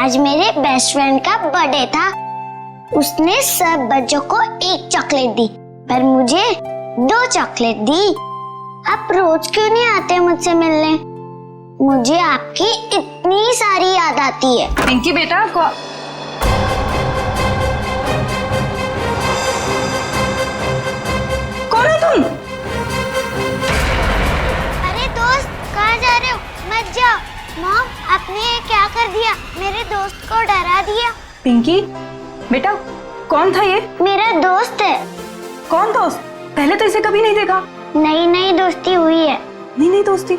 आज मेरे best friend का बर्थडे था। उसने सब बच्चों को एक चॉकलेट दी, पर मुझे 2 चॉकलेट दी। आप रोज क्यों नहीं आते मुझसे मिलने? मुझे आपकी इतनी सारी याद आती है। पिंकी बेटा कौन है तुम? अरे दोस्त, कहाँ जा रहे हो? मत जाओ। मॉम, आपने ये क्या कर दिया? मेरे दोस्त को डरा दिया। पिंकी बेटा, कौन था ये? मेरा दोस्त है। कौन दोस्त? पहले तो इसे कभी नहीं देखा। नई दोस्ती हुई है। नहीं दोस्ती?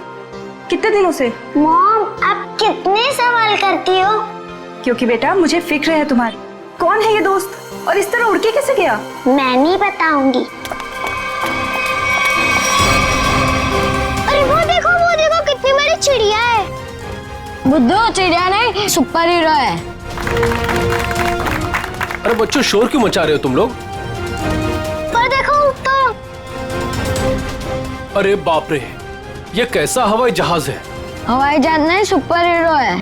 कितने दिनों से? मॉम, आप कितने सवाल करती हो? क्योंकि बेटा मुझे फिक्र है तुम्हारी। कौन है ये दोस्त और इस तरह उड़ के कैसे गया? मैं नहीं बताऊंगी। अरे वो देखो कितनी बड़ी चिड़िया है। बुद्धू, चिड़िया नहीं, सुपर हीरो है। अरे बच्चों, शोर क्यों मचा रहे हो तुम लोग? पर देखो ऊपर। अरे बाप रे, ये कैसा हवाई जहाज है? हवाई जहाज नहीं, सुपर हीरो है।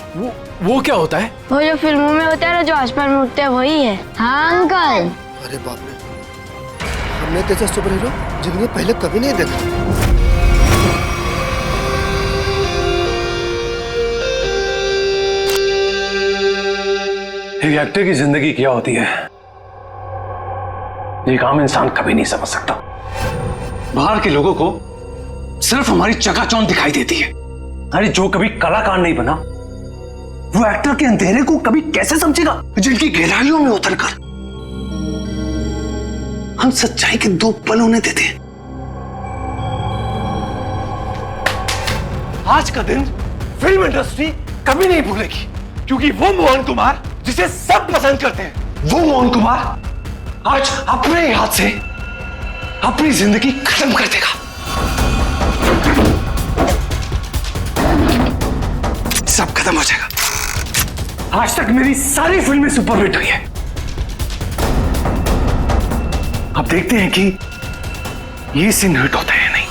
वो क्या होता है? वो जो फिल्मों में होता है ना, जो आसमान में उड़ते हैं, वही है। हाँ अंकल। अरे बाप रे, हमने तेजा सुपर हीरो जिंदगी में पहले कभी नहीं देखा। एक एक्टर की जिंदगी क्या होती है, एक आम इंसान कभी नहीं समझ सकता। बाहर के लोगों को सिर्फ हमारी चकाचौंध दिखाई देती है। अरे जो कभी कलाकार नहीं बना, वो एक्टर के अंधेरे को कभी कैसे समझेगा? जिनकी गहराइयों में उतरकर हम सच्चाई के 2 पल उन्हें देते हैं। आज का दिन फिल्म इंडस्ट्री कभी नहीं भूलेगी, क्योंकि वो मोहन कुमार जिसे सब पसंद करते हैं, वो मोहन कुमार आज अपने हाथ से अपनी जिंदगी खत्म कर देगा। सब खत्म हो जाएगा। आज तक मेरी सारी फिल्में सुपरहिट हुई है। अब देखते हैं कि ये सीन हिट होता है नहीं।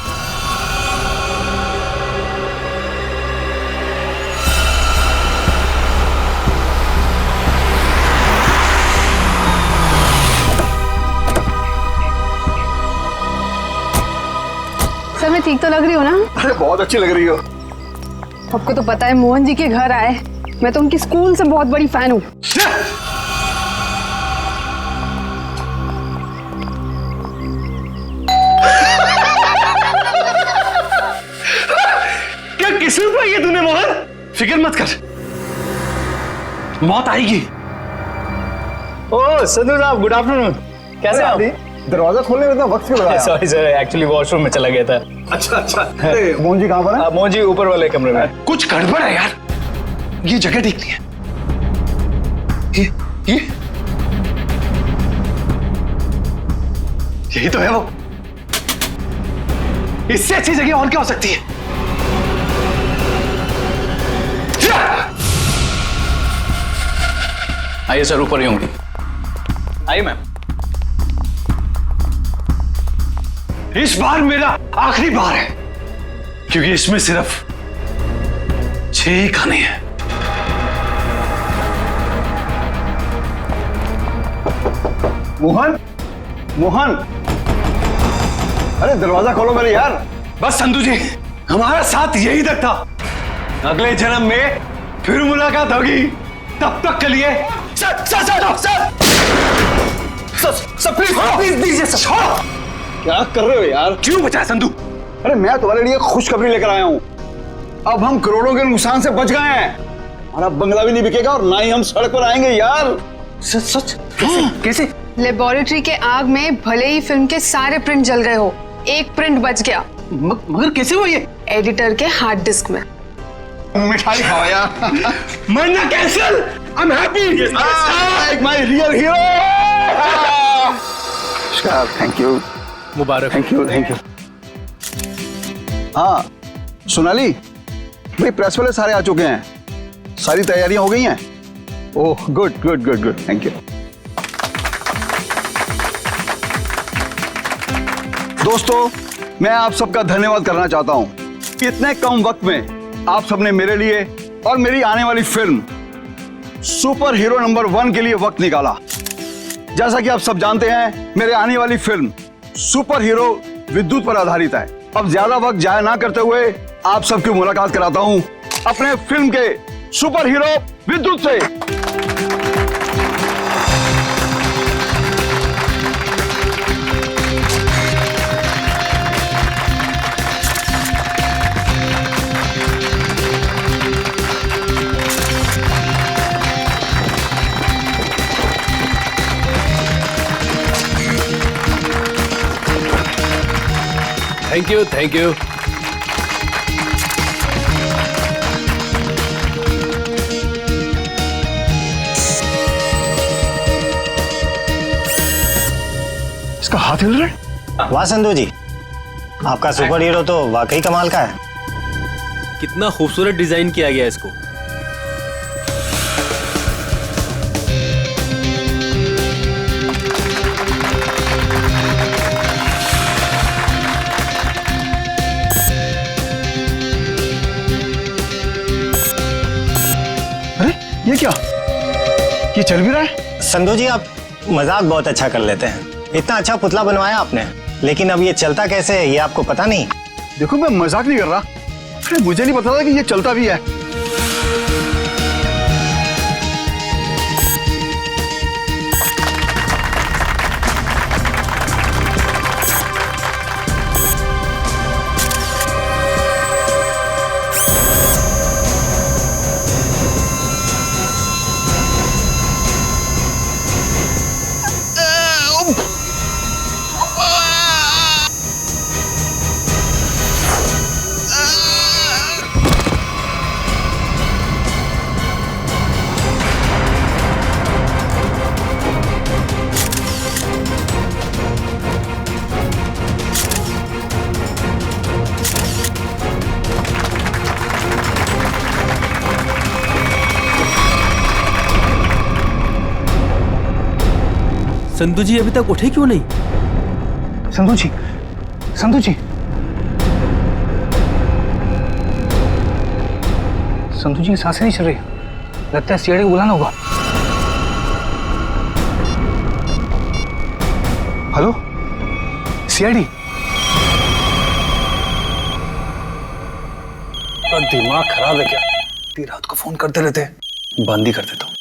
सर, मैं ठीक तो लग रही हूँ ना? अरे बहुत अच्छी लग रही हो। आपको तो पता है मोहन जी के घर आए, मैं तो उनकी स्कूल से बहुत बड़ी फैन हूँ। क्या किस्मत पाई है तूने मोहन? फिक्र मत कर, मौत आएगी। ओह संधू साहब, गुड आफ्टरनून। कैसे आप? दरवाजा खोलने में इतना वक्त क्यों लगाया? सॉरी सर, एक्चुअली वॉशरूम में चला गया था। अच्छा। मोहन जी कहाँ पर है? मोहन जी ऊपर वाले कमरे में। कुछ गड़बड़ है यार, ये जगह ठीक नहीं है। ये यही तो है वो। इससे अच्छी जगह और क्या हो सकती है? आइए सर, ऊपर ही होंगी। आइए मैम। इस बार मेरा आखिरी बार है, क्योंकि इसमें सिर्फ 6 ही खाने हैं। मोहन, अरे दरवाजा खोलो मेरे यार। बस संधू जी, हमारा साथ यही तक था। अगले जन्म में फिर मुलाकात होगी। तब तक के लिए सर प्लीज दीजिए सर। छोड़ो। क्या कर रहे हो यार? क्यों बचाया संधू? अरे मैं तुम्हारे लिए खुशखबरी लेकर आया हूँ। अब हम करोड़ों के नुकसान से बच गए हैं। हमारा बंगला भी नहीं बिकेगा और ना ही हम सड़क पर आएंगे यार। सच? कैसे? लेबोरेटरी के आग में भले ही फिल्म के सारे प्रिंट जल गए हो, एक प्रिंट बच गया। मगर कैसे हुआ ये? एडिटर के हार्ड डिस्क में। मिठाई खाओ यार। मरना cancel. I am happy. My real hero. Thank you. Mubarak. Thank you. हाँ सोनाली भाई, प्रेस वाले सारे आ चुके हैं, सारी तैयारियां हो गई हैं। Oh good, thank you. दोस्तों, मैं आप सबका धन्यवाद करना चाहता हूं। इतने कम वक्त में आप सबने मेरे लिए और मेरी आने वाली फिल्म सुपर हीरो नंबर 1 के लिए वक्त निकाला। जैसा कि आप सब जानते हैं, मेरे आने वाली फिल्म सुपर हीरो विद्युत पर आधारित है। अब ज्यादा वक्त जाया ना करते हुए आप सबकी मुलाकात कराता हूं अपने फिल्म के सुपर हीरो विद्युत से। Thank you, thank you. इसका हाथ हिल रहा है। वाह संधू जी, आपका सुपर हीरो तो वाकई कमाल का है। कितना खूबसूरत डिजाइन किया गया इसको। अरे ये क्या, ये चल भी रहा है? संधू जी, आप मजाक बहुत अच्छा कर लेते हैं। इतना अच्छा पुतला बनवाया आपने, लेकिन अब ये चलता कैसे है ये आपको पता नहीं? देखो, मैं मजाक नहीं कर रहा। अरे मुझे नहीं पता था कि ये चलता भी है। संधू जी अभी तक उठे क्यों नहीं? संधू जी, संधू जी, संधू जी की सांसें नहीं चल रही। लगता है सीआईडी को बुलाना होगा। Hello CID. दिमाग खराब है क्या? ती रात को फोन करते रहते, बंद ही कर देता हूँ।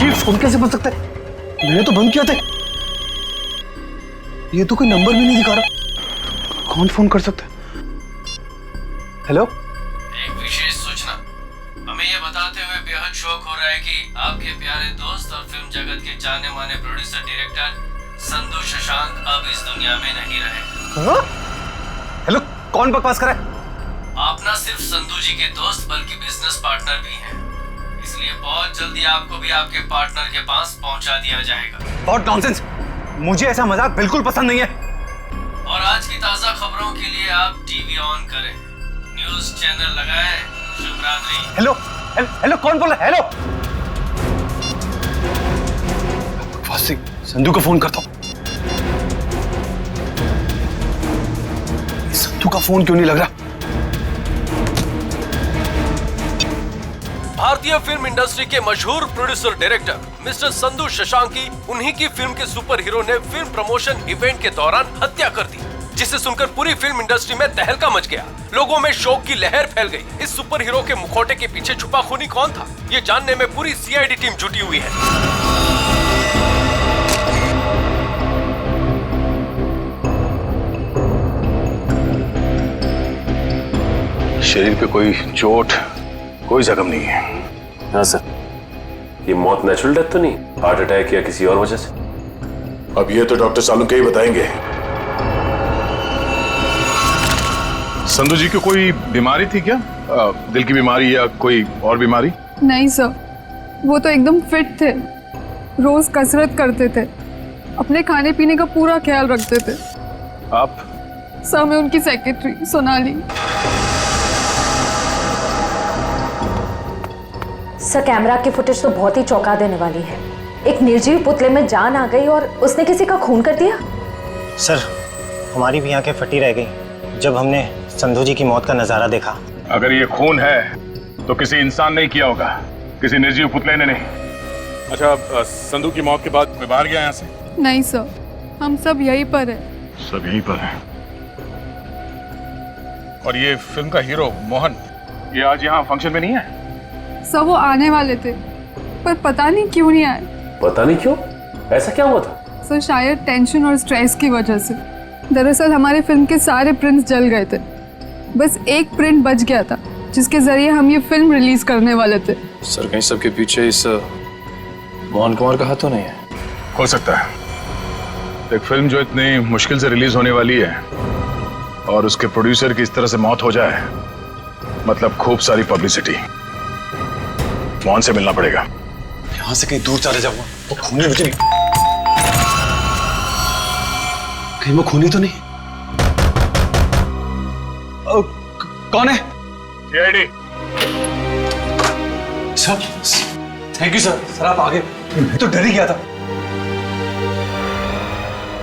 ये फोन कैसे बन सकता है? मैंने तो बंद किया था। ये तो कोई नंबर भी नहीं दिखा रहा। कौन फोन कर सकता है? हेलो, एक विशेष सूचना। हमें यह बताते हुए बेहद शौक हो रहा है कि आपके प्यारे दोस्त और फिल्म जगत के जाने माने प्रोड्यूसर डायरेक्टर संधू शशांक अब इस दुनिया में नहीं रहे। हेलो, कौन बकवास कर रहा है? आप न सिर्फ संधू जी के दोस्त बल्कि बिजनेस पार्टनर भी हैं। इसलिए बहुत जल्दी आपको भी आपके पार्टनर के पास पहुंचा दिया जाएगा। बहुत नॉनसेंस, मुझे ऐसा मजाक बिल्कुल पसंद नहीं है। और आज की ताजा खबरों के लिए आप टीवी ऑन करें, न्यूज चैनल लगाएं। शुभ रात्रि। हेलो हेलो, कौन बोल रहा है? हेलो, बकवास, संधू को फोन करता हूँ। संधू का फोन क्यों नहीं लग रहा? भारतीय फिल्म इंडस्ट्री के मशहूर प्रोड्यूसर डायरेक्टर मिस्टर संधू शशांकी, उन्हीं की फिल्म के सुपर हीरो ने फिल्म प्रमोशन इवेंट के दौरान हत्या कर दी, जिसे सुनकर पूरी फिल्म इंडस्ट्री में तहलका मच गया। लोगों में शोक की लहर फैल गई। इस सुपर हीरो के मुखौटे के पीछे छुपा खूनी कौन था, ये जानने में पूरी सीआईडी टीम जुटी हुई है। शरीर पे कोई चोट, कोई जख्म नहीं है। हाँ सर, ये मौत नेचुरल डेथ तो नहीं, हार्ट अटैक या किसी और वजह से? अब ये तो डॉक्टर सालुंके ही बताएंगे। संधू जी को कोई बीमारी थी क्या? दिल की बीमारी या कोई और बीमारी? नहीं सर, वो तो एकदम फिट थे, रोज कसरत करते थे, अपने खाने पीने का पूरा ख्याल रखते थे। आप? सर, मैं उनकी सेक्रेटरी सोनाली। सर, कैमरा की फुटेज तो बहुत ही चौंका देने वाली है। एक निर्जीव पुतले में जान आ गई और उसने किसी का खून कर दिया। सर, हमारी भी आंखें फटी रह गई जब हमने संधू जी की मौत का नजारा देखा। अगर ये खून है तो किसी इंसान ने किया होगा, किसी निर्जीव पुतले ने नहीं। अच्छा, संधू की मौत के बाद मैं बाहर गया यहाँ से? नहीं सर, हम सब यहीं पर हैं। सब यहीं पर है। और ये फिल्म का हीरो मोहन, ये आज यहाँ फंक्शन में नहीं है? सब वो आने वाले थे पर पता नहीं क्यों नहीं आए। पता नहीं क्यों? ऐसा क्या हुआ था? सर शायद टेंशन और स्ट्रेस की वजह से। दरअसल हमारे फिल्म के सारे प्रिंट्स जल गए थे, बस एक प्रिंट बच गया था जिसके जरिए हम ये फिल्म रिलीज करने वाले थे। सर कहीं सबके पीछे इस मोहन कुमार का हाथ तो नहीं है? हो सकता है। एक फिल्म जो इतनी मुश्किल से रिलीज होने वाली है और उसके प्रोड्यूसर की इस तरह से मौत हो जाए, मतलब खूब सारी पब्लिसिटी। मोहन से मिलना पड़ेगा। यहाँ से कहीं दूर चले जाऊंगा वो खूनी मुझे नहीं, कहीं वो खूनी तो नहीं? कौन है? CID. Sir thank you sir. Sir आप आगे, मैं तो डर ही गया था।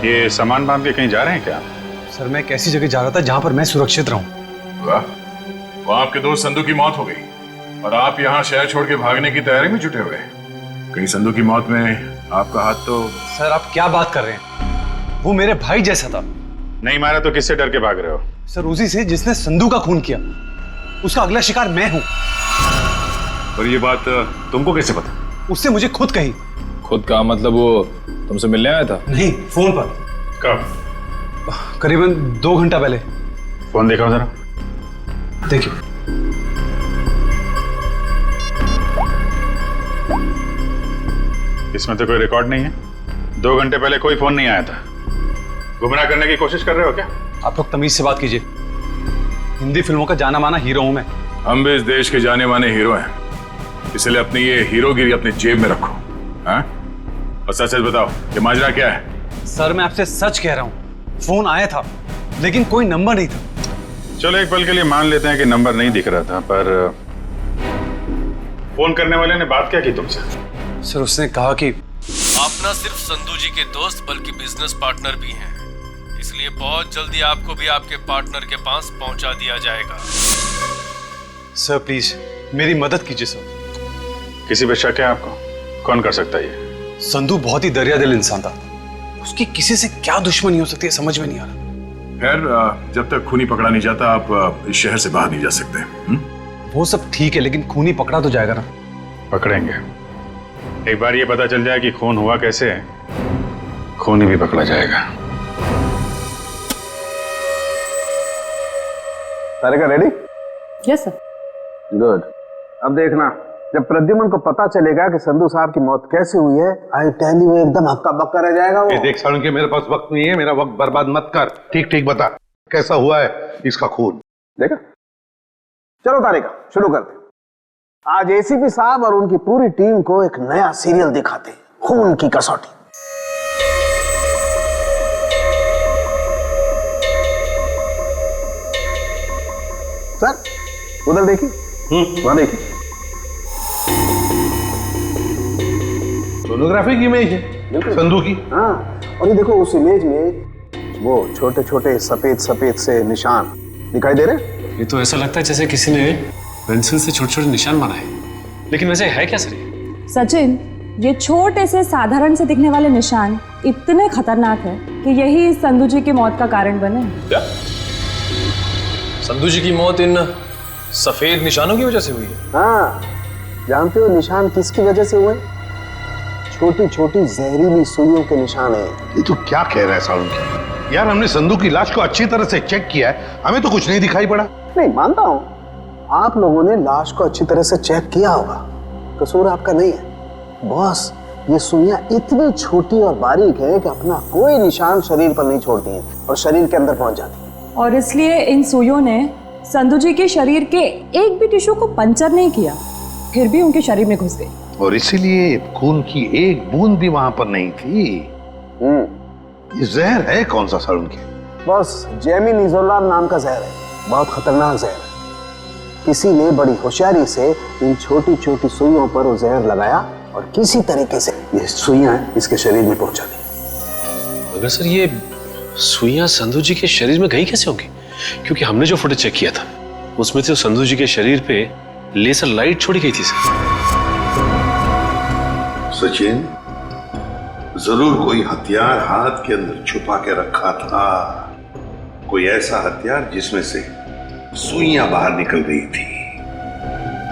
ये सामान बांध के कहीं जा रहे हैं क्या? सर मैं एक ऐसी जगह जा रहा था जहां पर मैं सुरक्षित रहूं। वाह, वो आपके दोस्त संधू की मौत हो गई और आप यहाँ शहर छोड़ के भागने की तैयारी में जुटे हुए। कहीं संधू की मौत में आपका हाथ तो? सर आप क्या बात कर रहे हैं, वो मेरे भाई जैसा था। नहीं मारा तो किससे डर के भाग रहे हो? सर उसी से जिसने संधू का खून किया, उसका अगला शिकार मैं हूं। और ये बात तुमको कैसे पता? उससे मुझे खुद कही। खुद का मतलब वो तुमसे मिलने आया था? नहीं, फोन पर। कब? करीबन 2 घंटा पहले। फोन देखा जरा। देखिए। इसमें तो कोई रिकॉर्ड नहीं है। 2 घंटे पहले कोई फोन नहीं आया था। गुमराह करने की कोशिश कर रहे हो क्या? आप लोग तमीज से बात कीजिए। हिंदी फिल्मों का जाना माना हीरो हूं मैं। हम भी इस देश के जाने माने हीरो हैं, इसलिए अपनी ये हीरोगिरी अपनी जेब में रखो। हाँ? और सच सच बताओ, ये माजरा क्या है? सर मैं आपसे सच कह रहा हूं, फोन आया था लेकिन कोई नंबर नहीं था। चलो एक पल के लिए मान लेते हैं कि नंबर नहीं दिख रहा था, पर फोन करने वाले ने बात क्या की तुमसे? सर उसने कहा कि आप न सिर्फ संधू जी के दोस्त बल्कि बिजनेस पार्टनर भी हैं, इसलिए बहुत जल्दी आपको भी आपके पार्टनर के पास पहुंचा दिया जाएगा। सर प्लीज मेरी मदद कीजिए सर। किसी पे शक है आपको? कौन कर सकता है ये? संधू बहुत ही दरिया दिल इंसान था, उसकी किसी से क्या दुश्मनी हो सकती है समझ में नहीं आ रहा। खैर, जब तक खूनी पकड़ा नहीं जाता आप इस शहर से बाहर नहीं जा सकते। वो सब ठीक है लेकिन खूनी पकड़ा तो जाएगा ना? पकड़ेंगे। एक बार ये पता चल जाए कि खून हुआ कैसे है, खूनी भी पकड़ा जाएगा। सारे का रेडी? Yes sir. गुड। अब देखना, जब प्रद्युमन को पता चलेगा कि संधू साहब की मौत कैसे हुई है, आई टेल यू एकदम हक्का बक्का रह जाएगा वो। देख सारुण के मेरे पास वक्त नहीं है, मेरा वक्त बर्बाद मत कर। ठीक ठीक बता कैसा हुआ है इसका खून। देखा? चलो तारिका शुरू करते। आज एसीपी साहब और उनकी पूरी टीम को एक नया सीरियल दिखाते, खून की कसौटी। सर उधर देखिए, वहां देखिए, सोनोग्राफी की इमेज है संधू की। हाँ, और ये देखो उस इमेज में वो छोटे छोटे सफेद सफेद से निशान दिखाई दे रहे। ये तो ऐसा लगता है जैसे किसी ने पेंसिल से छोटे छोटे निशान बनाए, लेकिन वैसे है क्या सर? सचिन, ये छोटे से साधारण से दिखने वाले निशान इतने खतरनाक है कि यही संधू जी की मौत का कारण बने। क्या संधू जी की मौत इन सफेद निशानों की वजह से हुई है? हाँ, जानते हो निशान किसकी वजह से हुए? छोटी छोटी जहरीली सुइयों के निशान है। ये तो क्या कह रहा है सारुण की? यार हमने संधू की लाश को अच्छी तरह से चेक किया है, हमें तो कुछ नहीं दिखाई पड़ा। नहीं मानता हूँ, आप लोगों ने लाश को अच्छी तरह से चेक किया होगा, कसूर आपका नहीं है। बॉस, ये सुइयां इतनी छोटी और बारीक है कि अपना कोई निशान शरीर पर नहीं छोड़ती हैं और शरीर के अंदर पहुंच जाती है। और इसलिए इन सुइयों ने संधू जी के शरीर के एक भी टिश्यू को पंचर नहीं किया, फिर भी उनके शरीर में घुस गई। और इसीलिए खून की एक बूंद भी वहां पर नहीं थी। ये जहर है कौन सा सारुण की? बस जेमिनिजोलाम नाम का जहर है, बहुत खतरनाक जहर है। किसी ने बड़ी होशियारी से इन छोटी छोटी सुइयों पर वो जहर लगाया और किसी तरीके से ये सुइयां इसके शरीर में पहुंचा दी। अगर सर ये सुइयां संधू जी के शरीर में गई कैसे होंगी? क्योंकि हमने जो फुटेज चेक किया था उसमें तो संधू जी के शरीर पे लेजर लाइट छोड़ी गई थी सर। सचिन, जरूर कोई हथियार हाथ के अंदर छुपा के रखा था, कोई ऐसा हथियार जिसमें से सुइयां बाहर निकल गई थी।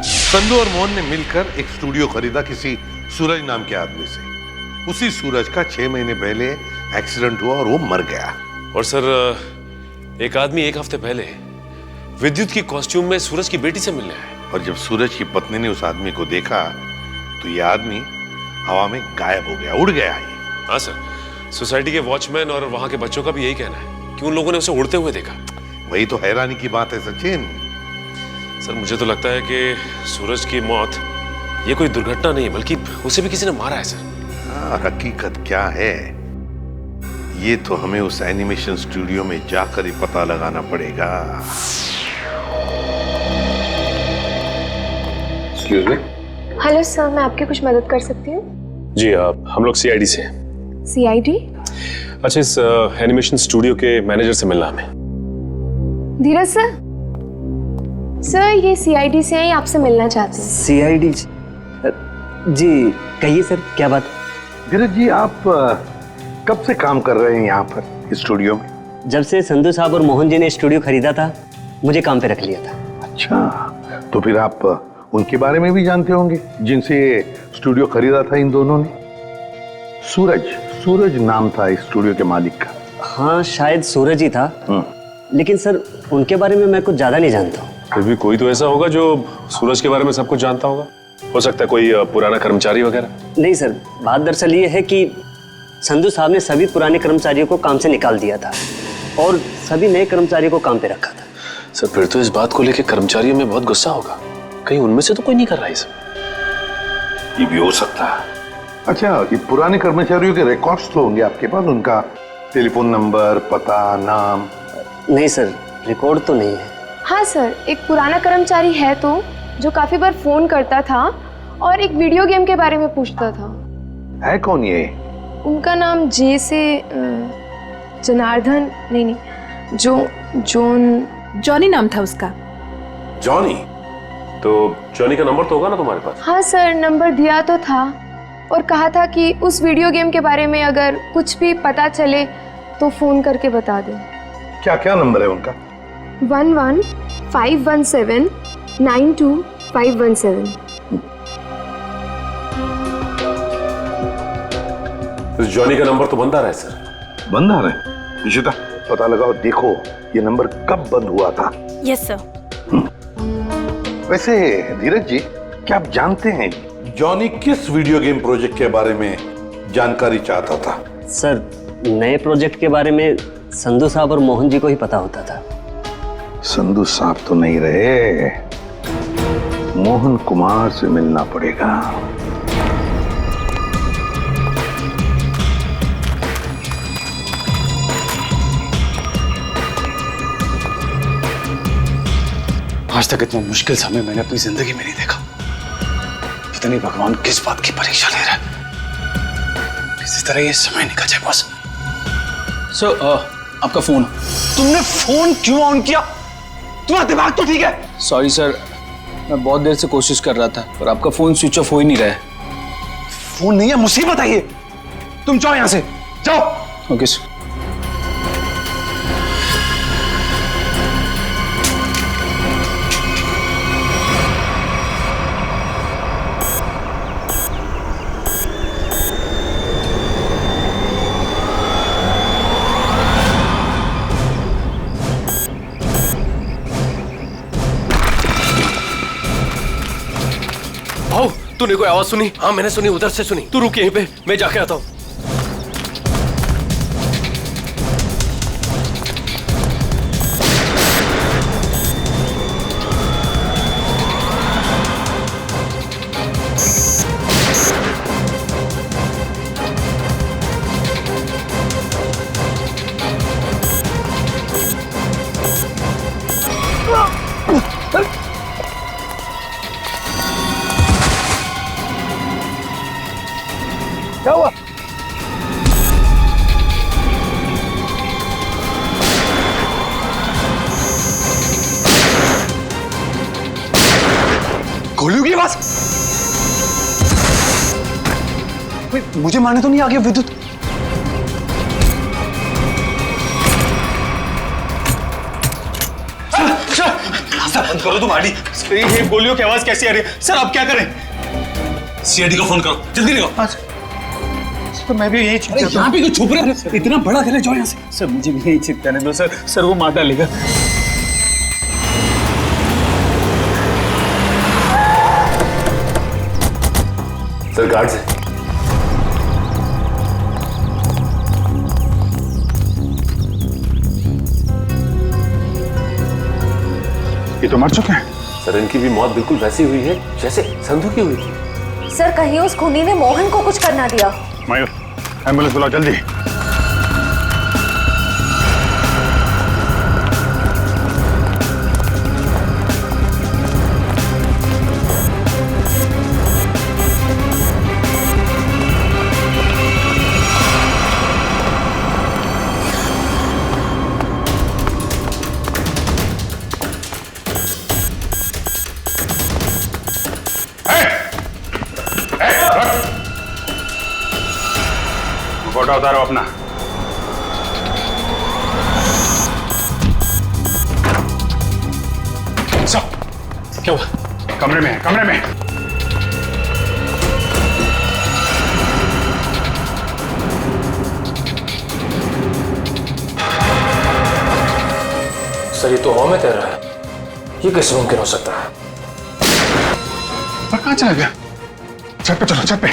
संधू और मोहन ने मिलकर एक स्टूडियो खरीदा किसी सूरज नाम के आदमी से। उसी सूरज का 6 महीने पहले एक्सीडेंट हुआ और वो मर गया। और सर एक आदमी 1 हफ्ते पहले विद्युत की कॉस्ट्यूम में सूरज की बेटी से मिलने आया। और जब सूरज की पत्नी ने उस आदमी को देखा तो ये आदमी हवा में गायब हो गया, उड़ गया। हाँ सर, सोसाइटी के वॉचमैन और वहां के बच्चों का भी यही कहना है कि उन लोगों ने उसे उड़ते हुए देखा। वही तो हैरानी की बात है सचिन। सर मुझे तो लगता है कि सूरज की मौत ये कोई दुर्घटना नहीं बल्कि उसे भी किसी ने मारा है सर। हकीकत क्या है ये तो हमें उस एनिमेशन स्टूडियो में जाकर ही पता लगाना पड़ेगा। Excuse me. हेलो सर, मैं आपकी कुछ मदद कर सकती हूँ? जी हम लोग सीआईडी से हैं। सीआईडी? अच्छा, इस एनिमेशन स्टूडियो के मैनेजर से मिलना हमें। धीरज सर, सर ये सीआईडी से हैं, आपसे मिलना चाहते हैं। सीआईडी? जी कहिए सर, क्या बात? धीरज जी, आप कब से काम कर रहे हैं यहाँ पर स्टूडियो में? जब से संधू साहब और मोहन जी ने स्टूडियो खरीदा था मुझे काम पे रख लिया था। अच्छा, तो फिर आप उनके बारे में भी जानते होंगे जिनसे स्टूडियो खरीदा था इन दोनों ने? सूरज नाम था इस स्टूडियो के मालिक का। हाँ शायद सूरज ही था, लेकिन सर उनके बारे में मैं कुछ ज्यादा नहीं जानता हूँ। फिर भी कोई तो ऐसा होगा जो सूरज के बारे में सब कुछ जानता होगा। हो सकता है कोई पुराना कर्मचारी वगैरह। नहीं सर, बात दरअसल ये है कि संधू साहब ने सभी पुराने कर्मचारियों को काम से निकाल दिया था और सभी नए कर्मचारियों को काम पे रखा था। सर फिर तो इस बात को लेकर कर्मचारियों में बहुत गुस्सा होगा, कहीं उनमें से तो कोई नहीं कर रहा है सब। ये भी हो सकता है। अच्छा, ये पुराने कर्मचारियों के रिकॉर्ड्स तो होंगे आपके पास, उनका टेलीफोन नंबर, पता, नाम? नहीं सर, रिकॉर्ड तो नहीं है। हाँ सर, एक पुराना कर्मचारी है तो जो काफी बार फोन करता था और एक वीडियो गेम के बारे में पूछता था। है कौन ये? उनका नाम जे से जनार्दन, नहीं जॉनी नाम था उसका। जॉनी? तो जॉनी का नंबर तो होगा ना तुम्हारे पास? हाँ सर, नंबर दिया तो था और कहा था कि उस वीडियो गेम के बारे में अगर कुछ भी पता चले तो फोन करके बता दें। क्या क्या नंबर है उनका? 11-517-92-517। जॉनी का नंबर तो बंद आ रहा है सर। बंद आ रहा है? निशिता पता लगाओ, देखो ये नंबर कब बंद हुआ था। Yes sir. वैसे धीरज जी, क्या आप जानते हैं जॉनी किस वीडियो गेम प्रोजेक्ट के बारे में जानकारी चाहता था? सर नए प्रोजेक्ट के बारे में संधू साहब और मोहन जी को ही पता होता था। संधू साहब तो नहीं रहे, मोहन कुमार से मिलना पड़ेगा। आज तक इतना मुश्किल समय मैंने अपनी जिंदगी में नहीं देखा। पता नहीं भगवान किस बात की परीक्षा ले रहा है। किसी तरह ये समय निकल जाए बस। सर आपका फोन। तुमने फोन क्यों ऑन किया? तुम्हारा दिमाग तो ठीक है? सॉरी सर, मैं बहुत देर से कोशिश कर रहा था पर आपका फोन स्विच ऑफ हो ही नहीं रहा है। फोन नहीं है, मुसीबत है ये। तुम जाओ यहां से, जाओ। Okay sir. तूने कोई आवाज सुनी? हाँ मैंने सुनी, उधर से सुनी। तू रुक यहीं पे, मैं जाके आता हूँ। क्या हुआ? गोलियों की आवाज। मुझे मारने तो नहीं आ गया विद्युत? सर बंद करो तुम आड़ी। ये गोलियों की आवाज कैसी आ रही है? सर आप क्या करें? सीआईडी को फोन करो, जल्दी करो। तो मैं भी यही छिप यहाँ पे क्यों छुप रहे हैं? इतना बड़ा घर है, जाओ यहाँ से। सर मुझे भी यही छिप जाने दो सर। सर वो मार डालेगा। सर गार्ड से ये तो मर चुके हैं। सर इनकी भी मौत बिल्कुल वैसी हुई है जैसे संधू की हुई थी। सर कहीं उस खूनी ने मोहन को कुछ करना दिया। मयूर एम्बुलेंस बुलाओ जल्दी। फोटो उतारो अपना। क्या हुआ? कमरे में है, कमरे में। सर ये तो हवा में तैर रहा है, ये कैसे मुमकिन हो सकता है? पर कहाँ चला गया? छत पे चलो, छत पे।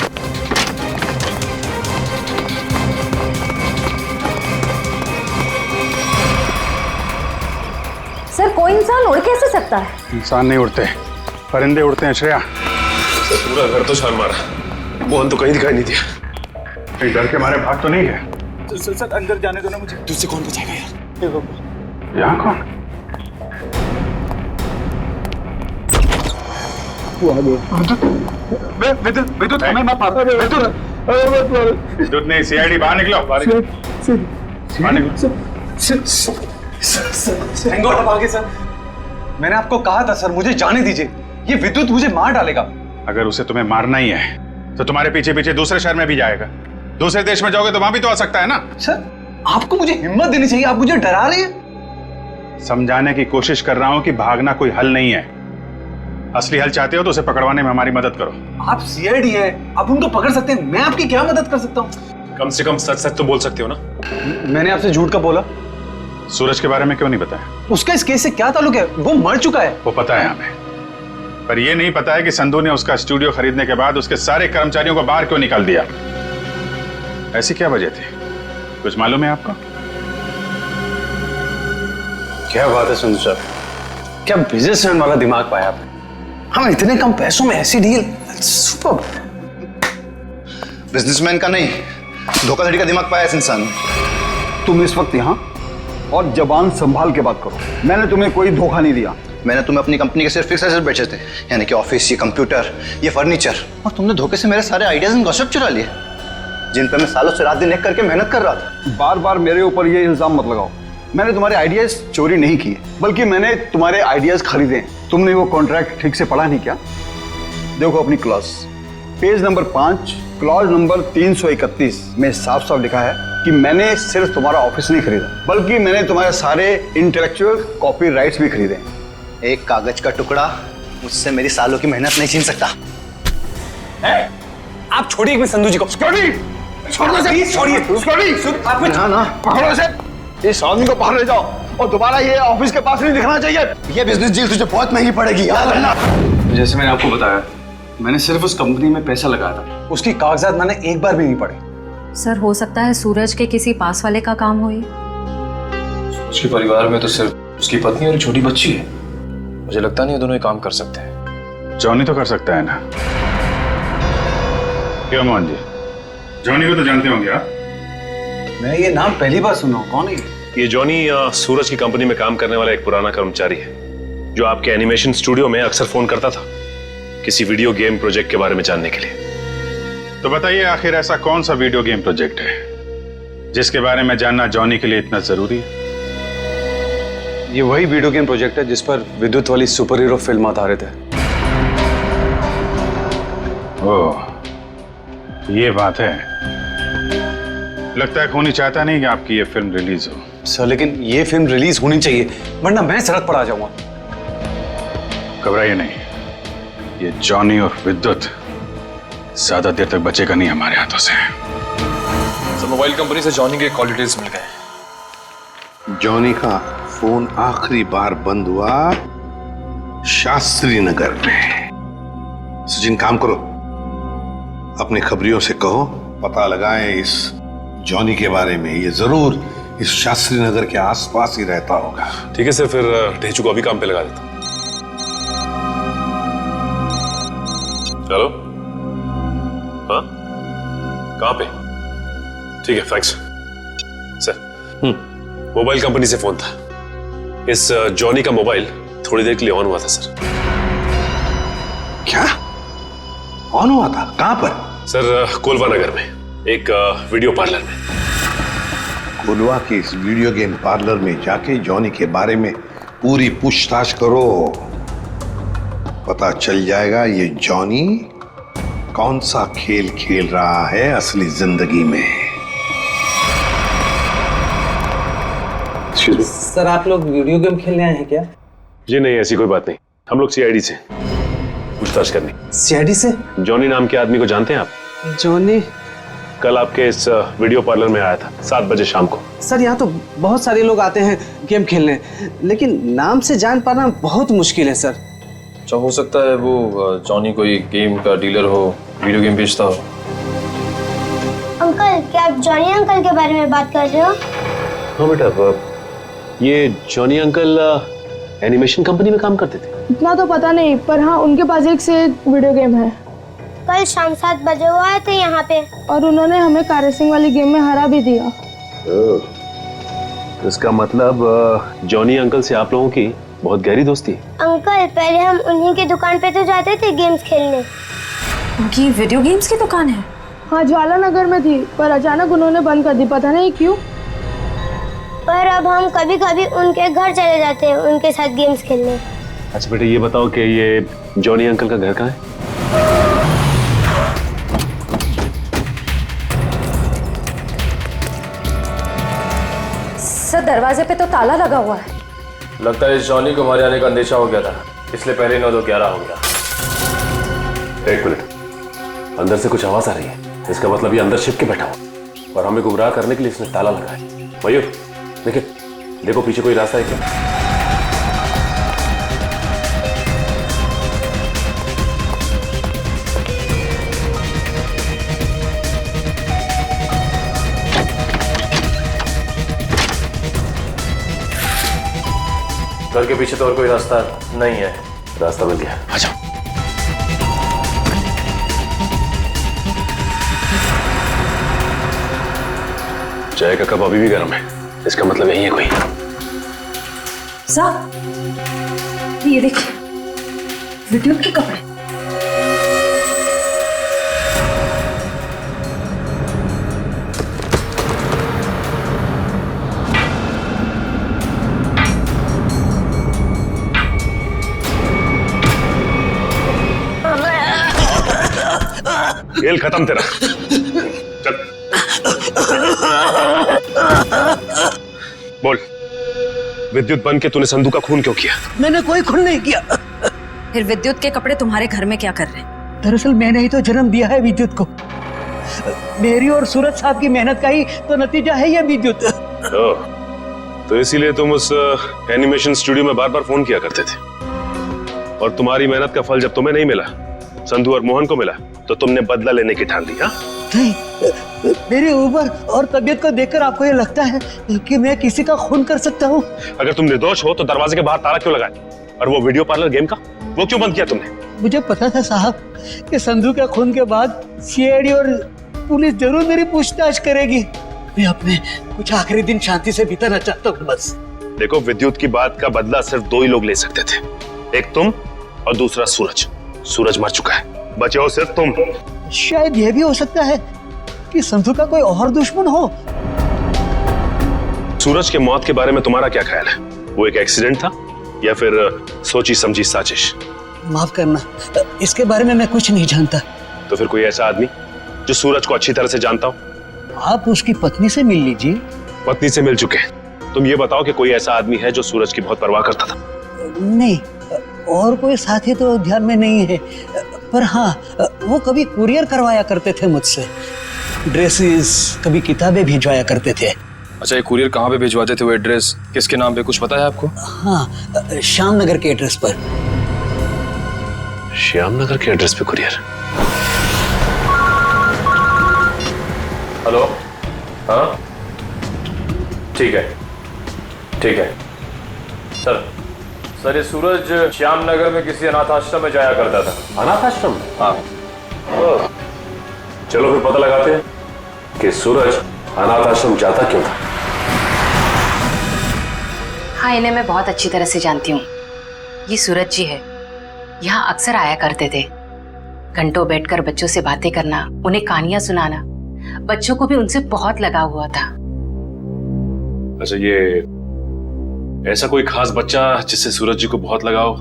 सर कोई इंसान उड़ कैसे सकता है? इंसान नहीं उड़ते, परिंदे उड़ते हैं श्रेया। सर पूरा घर तो छान मारा, मोहन तो कहीं दिखाई नहीं दिया। कहीं डर के मारे भाग तो नहीं है? सर अंदर जाने दो ना मुझे। तुझसे कौन बचाएगा यार? यहाँ कौन? विद्युत हमें मत मारो। विद्युत नहीं, सीआईडी बाहर निकलो, बाहर निकलो। सर मैंने आपको कहा था सर, मुझे जाने दीजिए, ये विद्युत मुझे मार डालेगा। अगर उसे तुम्हें मारना ही है तो तुम्हारे पीछे पीछे दूसरे शहर में भी जाएगा। दूसरे देश में जाओगे तो वहां भी तो आ सकता है ना। सर आपको मुझे हिम्मत देनी चाहिए, आप मुझे डरा रहे हैं। समझाने की कोशिश कर रहा हूं कि भागना कोई हल नहीं है। असली हल चाहते हो तो उसे पकड़वाने में हमारी मदद करो। आप सीआईडी है, आप उनको पकड़ सकते हैं, मैं आपकी क्या मदद कर सकता हूँ? कम से कम सच सच तो बोल सकते हो ना। मैंने आपसे झूठ का बोला? सूरज के बारे में क्यों नहीं बताया? उसका इस केस से क्या ताल्लुक है? वो मर चुका है। वो पता है हमें, पर यह नहीं पता है कि संधू ने उसका स्टूडियो खरीदने के बाद उसके सारे कर्मचारियों को बाहर क्यों निकाल दिया। ऐसी क्या वजह थी, कुछ मालूम है आपको? क्या बात है संधू साहब, क्या बिजनेसमैन वाला दिमाग पाया आपने। हम इतने कम पैसों में ऐसी डील, सुपर। बिजनेसमैन का नहीं, धोखाधड़ी का दिमाग पाया इस इंसान ने। तुम इस वक्त यहाँ और जबान संभाल के बात करो। मैंने तुम्हें कोई धोखा नहीं दिया। मैंने तुम्हें अपनी कंपनी के सिर्फ फिक्स एसेट बेचे थे, यानी कि ऑफिस, ये कंप्यूटर, ये फर्नीचर, और तुमने धोखे से मेरे सारे आइडियाज एंड गॉसिप चुरा लिए, जिन पर मैं सालों से रात दिन एक करके मेहनत कर रहा था। बार बार मेरे ऊपर ये इल्जाम मत लगाओ। मैंने तुम्हारे आइडियाज चोरी नहीं किए, बल्कि मैंने तुम्हारे आइडियाज खरीदे। तुमने वो कॉन्ट्रैक्ट ठीक से पढ़ा नहीं क्या? देखो अपनी clause, page number 5, clause number 331 में साफ साफ लिखा है कि मैंने सिर्फ तुम्हारा ऑफिस नहीं खरीदा, बल्कि मैंने तुम्हारे सारे इंटेलेक्चुअल कॉपीराइट्स भी खरीदे। एक कागज का टुकड़ा मुझसे मेरी सालों की मेहनत नहीं छीन सकता। आप छोड़िए मैं संधू जी को। छोड़िए ना पकड़ो इसे, इस आदमी को बाहर ले जाओ और दोबारा ये ऑफिस के पास नहीं दिखना चाहिए। ये बिजनेस डील तुझे बहुत महंगी पड़ेगी, याद रखना। जैसे मैंने आपको बताया, मैंने सिर्फ उस कंपनी में पैसा लगाया था, उसकी कागजात मैंने एक बार भी नहीं पढ़े। सर हो सकता है सूरज के किसी पास वाले का काम हो ये। उसके परिवार में तो सिर्फ उसकी पत्नी और छोटी बच्ची है। मुझे लगता नहीं ये दोनों ये काम कर सकते हैं। जॉनी तो कर सकता है ना? क्यों मोहन जी, जॉनी को तो जानते होंगे आप? मैं ये नाम पहली बार सुना हूं, कौन है ये जॉनी सूरज की कंपनी में काम करने वाला एक पुराना कर्मचारी है, जो आपके एनिमेशन स्टूडियो में अक्सर फोन करता था किसी वीडियो गेम प्रोजेक्ट के बारे में जानने के लिए। तो बताइए आखिर ऐसा कौन सा वीडियो गेम प्रोजेक्ट है जिसके बारे में जानना जॉनी के लिए इतना जरूरी है? ये वही वीडियो गेम प्रोजेक्ट है जिस पर विद्युत वाली सुपर हीरो फिल्म आधारित है। ओह, ये बात है। लगता है खूनी चाहता नहीं कि आपकी ये फिल्म रिलीज हो। सर लेकिन ये फिल्म रिलीज होनी चाहिए, वरना मैं सड़क पर आ जाऊंगा। घबराइए नहीं, ये जॉनी और विद्युत ज्यादा देर तक बचेगा नहीं हमारे हाथों से। सर मोबाइल कंपनी से जॉनी के कॉल डिटेल्स मिल गए। जॉनी का फोन आखिरी बार बंद हुआ शास्त्री नगर में। सचिन काम करो, अपने खबरियों से कहो पता लगाएं इस जॉनी के बारे में। ये जरूर इस शास्त्री नगर के आसपास ही रहता होगा। ठीक है सर, फिर ढेचू को अभी काम पे लगा देता हूं। हेलो, हाँ कहाँ पे? ठीक है, थैंक्स सर। मोबाइल कंपनी से फोन था। इस जॉनी का मोबाइल थोड़ी देर के लिए ऑन हुआ था सर। क्या ऑन हुआ था? कहां पर? सर कोलवा नगर में एक वीडियो पार्लर में। कोलवा के इस वीडियो गेम पार्लर में जाके जॉनी के बारे में पूरी पूछताछ करो। पता चल जाएगा ये जॉनी कौन सा खेल खेल रहा है असली जिंदगी में। सर आप लोग वीडियो गेम खेलने आए हैं क्या? जी नहीं, ऐसी कोई बात नहीं। हम लोग सीआईडी से पूछताछ करनी। सीआईडी से? जॉनी नाम के आदमी को जानते हैं आप? जॉनी कल आपके इस वीडियो पार्लर में आया था 7 बजे शाम को। सर यहाँ तो बहुत सारे लोग आते हैं गेम खेलने, लेकिन नाम से जान पाना बहुत मुश्किल है सर। अच्छा, हो सकता है वो जॉनी कोई गेम का डीलर हो, वीडियो गेम बेचता हो। अंकल, क्या आप जॉनी अंकल के बारे में बात कर रहे हो? हाँ बेटा, ये जॉनी अंकल एनिमेशन कंपनी में काम करते थे। इतना तो पता नहीं, पर हाँ उनके पास एक से एक वीडियो गेम है। कल शाम 7 बजे वो आए थे यहाँ पे और उन्होंने हमें कार रेसिंग वाली गेम में हरा भी दिया। इसका मतलब जॉनी अंकल से आप लोगों की बहुत गहरी दोस्ती है। अंकल, पहले हम उन्हीं की दुकान पे तो जाते थे गेम्स खेलने। उनकी वीडियो गेम्स की दुकान है? हाँ, ज्वाला नगर में थी, पर अचानक उन्होंने बंद कर दी, पता नहीं क्यों। पर अब हम कभी कभी उनके घर चले जाते हैं उनके साथ गेम्स खेलने। अच्छा बेटा, ये बताओ कि ये जॉनी अंकल का घर कहाँ है? सर दरवाजे पे तो ताला लगा हुआ है। लगता है इस जॉनी को हमारे आने का अंदेशा हो गया था, इसलिए पहले 9-2-11 हो गया। एक मिनट, अंदर से कुछ आवाज आ रही है। इसका मतलब ये अंदर छिप के बैठा हुआ और हमें गुमराह करने के लिए इसने ताला लगाया। मयूर देखिए, देखो पीछे कोई रास्ता है क्या? घर के पीछे तो और कोई रास्ता नहीं है। रास्ता मिल गया, आ जाओ। चाय का कप अभी भी गर्म है, इसका मतलब यही है कोई। साहब, ये देखिए विद्युत के कपड़े। खेल खत्म तेरा। चल बोल, विद्युत बन के तूने संधू का खून क्यों किया? मैंने कोई खून नहीं किया। फिर विद्युत के कपड़े तुम्हारे घर में क्या कर रहे हैं? दरअसल मैंने ही तो जन्म दिया है विद्युत को। मेरी और सूरज साहब की मेहनत का ही तो नतीजा है ये विद्युत। तो इसीलिए तुम उस एनिमेशन स्टूडियो में बार बार फोन किया करते थे, और तुम्हारी मेहनत का फल जब तुम्हें नहीं मिला, संधू और मोहन को मिला, तो तुमने बदला लेने की ठान ली। हाँ, नहीं, मेरी उम्र और तबीयत को देखकर आपको ये लगता है कि मैं किसी का खून कर सकता हूँ? अगर तुम निर्दोष हो तो दरवाजे के बाहर ताला क्यों लगाया? और वो वीडियो पार्लर गेम का वो क्यों बंद किया तुमने? मुझे पता था साहब कि संधू के खून के बाद सीआईडी और पुलिस जरूर मेरी पूछताछ करेगी। मैं अपने कुछ आखिरी दिन शांति से बिताना चाहता हूँ बस। देखो, विद्युत की बात का बदला सिर्फ 2 ही लोग ले सकते थे, एक तुम और दूसरा सूरज। सूरज मर चुका है, बचे हो सिर्फ तुम। शायद यह भी हो सकता है कि संधू का कोई और दुश्मन हो। सूरज के मौत के बारे में तुम्हारा क्या ख्याल है? वो एक एक्सीडेंट था या फिर सोची समझी साजिश? माफ करना, इसके बारे में मैं कुछ नहीं जानता। तो फिर कोई ऐसा आदमी जो सूरज को अच्छी तरह से जानता हो। आप उसकी पत्नी से मिल लीजिए। पत्नी से मिल चुके हैं, तुम ये बताओ कि कोई ऐसा आदमी है जो सूरज की बहुत परवाह करता था? नहीं, और कोई साथी तो ध्यान में नहीं है, पर हाँ वो कभी कुरियर करवाया करते थे मुझसे, ड्रेसेस, कभी किताबें भिजवाया करते थे। अच्छा, ये कुरियर कहाँ पे भिजवाते थे? वो एड्रेस किसके नाम पे, कुछ पता है आपको? हाँ, श्याम नगर के एड्रेस पर। श्याम नगर के एड्रेस पे कुरियर? हेलो, हाँ ठीक है, ठीक है सर ये सूरज श्याम नगर में किसी अनाथ आश्रम में जाया करता था। अनाथ आश्रम? हाँ। चलो फिर पता लगाते हैं कि सूरज अनाथ आश्रम जाता क्यों था। हाँ, इन्हें मैं बहुत अच्छी तरह से जानती हूँ। ये सूरज जी है, यहाँ अक्सर आया करते थे। घंटों बैठकर बच्चों से बातें करना, उन्हें कहानियां सुनाना, बच्चों को भी उनसे बहुत लगाव हुआ था। अच्छा, ये ऐसा कोई खास बच्चा जिससे सूरज जी को बहुत लगाव,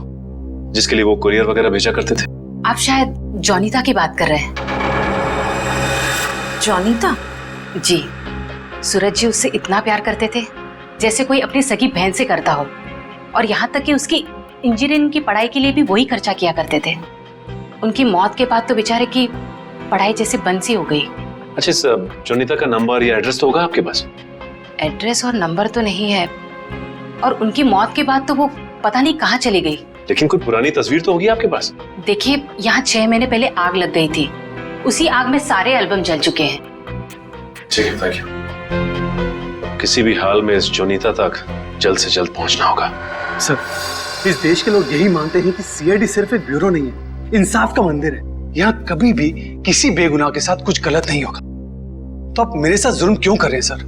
जिसके लिए वो कुरियर वगैरह भेजा करते थे? आप शायद जॉनिता की बात कर रहे हैं। जॉनिता? जी, सूरज जी उससे इतना प्यार करते थे जैसे कोई अपनी सगी बहन से करता हो, और यहाँ तक कि उसकी इंजीनियरिंग की पढ़ाई के लिए भी वही खर्चा किया करते थे। उनकी मौत के बाद तो बेचारे की पढ़ाई जैसे बंद सी हो गई। अच्छा, इस जॉनिता का नंबर या एड्रेस तो होगा आपके पास? एड्रेस और नंबर तो नहीं है, और उनकी मौत के बाद तो वो पता नहीं कहाँ चली गई। लेकिन कोई पुरानी तस्वीर तो होगी आपके पास? देखिए, यहाँ 6 महीने पहले आग लग गई थी, उसी आग में सारे एल्बम जल चुके हैं। ठीक है, थैंक यू। किसी भी हाल में इस जॉनिता तक जल्द से जल्द पहुंचना होगा। सर, इस देश के लोग यही मानते हैं कि सीआईडी सिर्फ एक ब्यूरो नहीं है, इंसाफ का मंदिर है। यहाँ कभी भी किसी बेगुनाह के साथ कुछ गलत नहीं होगा। तो आप मेरे साथ जुल्म क्यों कर रहे हैं सर?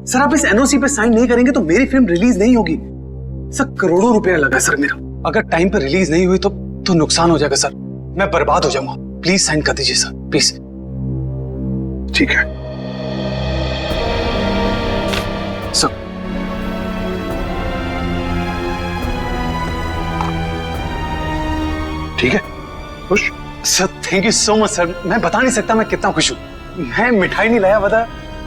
सर, आप इस एनओसी पे साइन नहीं करेंगे तो मेरी फिल्म रिलीज नहीं होगी। सर, करोड़ों रुपया लगा सर मेरा, अगर टाइम पर रिलीज नहीं हुई तो नुकसान हो जाएगा सर, मैं बर्बाद हो जाऊंगा। प्लीज साइन कर दीजिए सर, प्लीज। ठीक है सर। ठीक है, खुश? Sir, thank you so much sir. मैं बता नहीं सकता मैं कितना खुश हूँ। मैं मिठाई नहीं लाया, बता,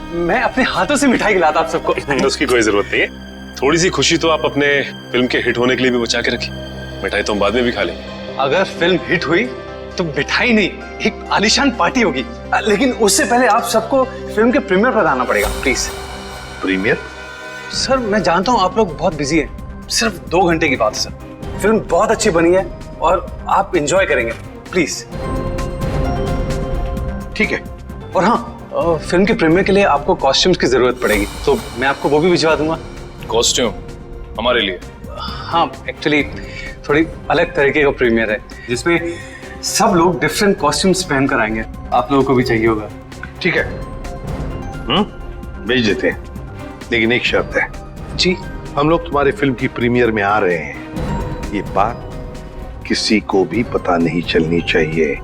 मैं अपने हाथों से मिठाई खिलाता आप सबको। उसकी कोई जरूरत नहीं है, थोड़ी सी खुशी तो आप अपने फिल्म के हिट होने के लिए भी बचा के रखिए। मिठाई तो हम बाद में भी खा लेंगे। अगर फिल्म हिट हुई तो मिठाई नहीं, एक आलीशान पार्टी होगी, लेकिन उससे पहले आप सबको फिल्म के प्रीमियर पर आना पड़ेगा, प्लीज। प्रीमियर? सर, मैं जानता हूँ आप लोग बहुत बिजी हैं, सिर्फ 2 घंटे की बात है सर। फिल्म बहुत अच्छी बनी है और आप एंजॉय करेंगे, प्लीज। ठीक है। और हाँ, फिल्म के प्रीमियर के लिए आपको कॉस्ट्यूम्स की जरूरत पड़ेगी, तो मैं आपको वो भी भिजवा दूंगा। कॉस्ट्यूम हमारे लिए? हाँ, एक्चुअली थोड़ी अलग तरीके का प्रीमियर है जिसमें सब लोग डिफरेंट कॉस्ट्यूम्स पहनकर आएंगे। आप लोगों को भी चाहिए होगा। ठीक है, भेज देते हैं, लेकिन एक शर्त है। जी? हम लोग तुम्हारे फिल्म की प्रीमियर में आ रहे हैं, ये बात किसी को भी पता नहीं चलनी चाहिए,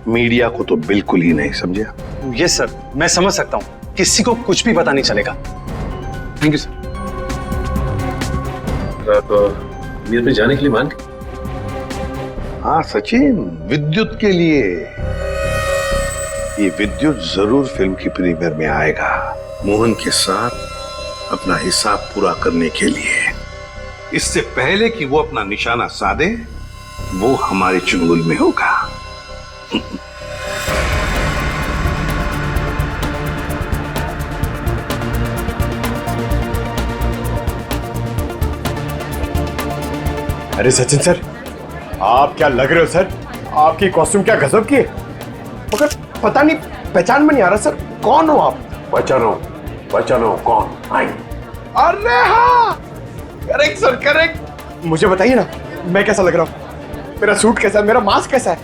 मीडिया को तो बिल्कुल ही नहीं, समझे? यस सर, मैं समझ सकता हूँ, किसी को कुछ भी पता नहीं चलेगा। Thank you sir. आप प्रीमियर पे जाने के लिए मान गए? हाँ सचिन, विद्युत के लिए। ये विद्युत जरूर फिल्म की प्रीमियर में आएगा, मोहन के साथ अपना हिसाब पूरा करने के लिए। इससे पहले कि वो अपना निशाना साधे, वो हमारे चुंगल में होगा। अरे सचिन सर, आप क्या लग रहे हो सर? आपकी कॉस्ट्यूम क्या गजब की है, मगर पता नहीं पहचान में नहीं आ रहा सर, कौन हो आप? पहचानो कौन? आई। अरे हाँ, करेक्ट सर, करेक्ट। मुझे बताइए ना, मैं कैसा लग रहा हूँ? मेरा सूट कैसा है, मेरा मास्क कैसा है?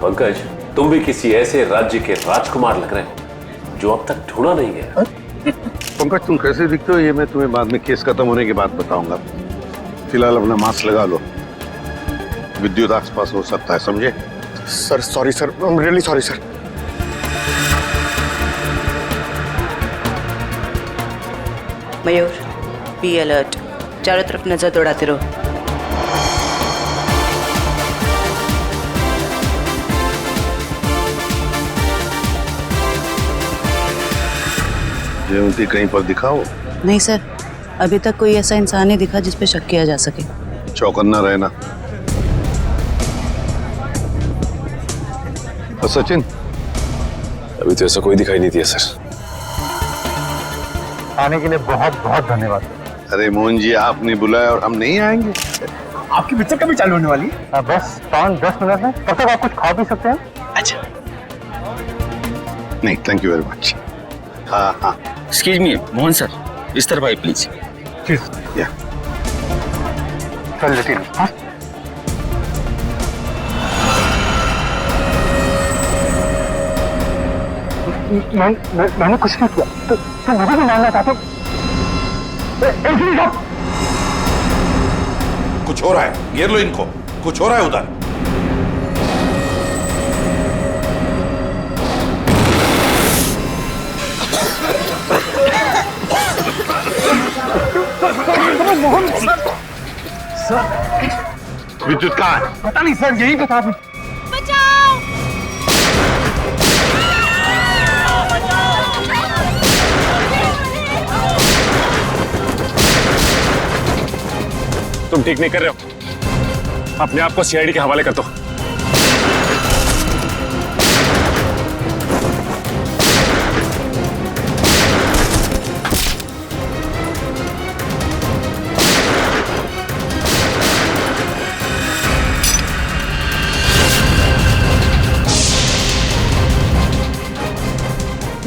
पंकज, तुम भी किसी ऐसे राज्य के राजकुमार लग रहे हो जो अब तक ढूंढा नहीं गया। पंकज, तुम कैसे दिखते हो ये मैं तुम्हें बाद में केस खत्म होने के बाद बताऊंगा। फिलहाल अपना मास्क लगा लो, विद्युत आसपास हो सकता है, समझे? Sir sorry sir, I am really sorry sir. Mayur, be alert, चारों तरफ नजर दौड़ाते रहो। जयंती कहीं पर दिखाओ। नहीं सर, अभी तक कोई ऐसा इंसान नहीं दिखा जिस पे शक किया जा सके। चौकन्ना रहना। और सचिन? अभी तो ऐसा कोई दिखाई नहीं दिया सर। आने के लिए बहुत बहुत धन्यवाद। अरे मोहन जी, आपने बुलाया और हम नहीं आएंगे? आपकी पिक्चर कभी चालू होने वाली है? बस 5-10 मिनट में। तब तक आप कुछ खा भी सकते हैं। अच्छा। नहीं, थैंक यू वेरी मच। हाँ हाँ। एक्सक्यूज मी मोहन सर, इस तरफ आइए प्लीज। या चल लेती हाँ? मैंने कुछ नहीं किया। तो मुझे भी मानना चाहते? कुछ हो रहा है, घेर लो इनको। कुछ हो रहा है उधर। सर, विद्युत कहाँ है? पता नहीं सर, यही बता। तुम ठीक नहीं कर रहे हो। अपने आप को सीआईडी के हवाले कर दो।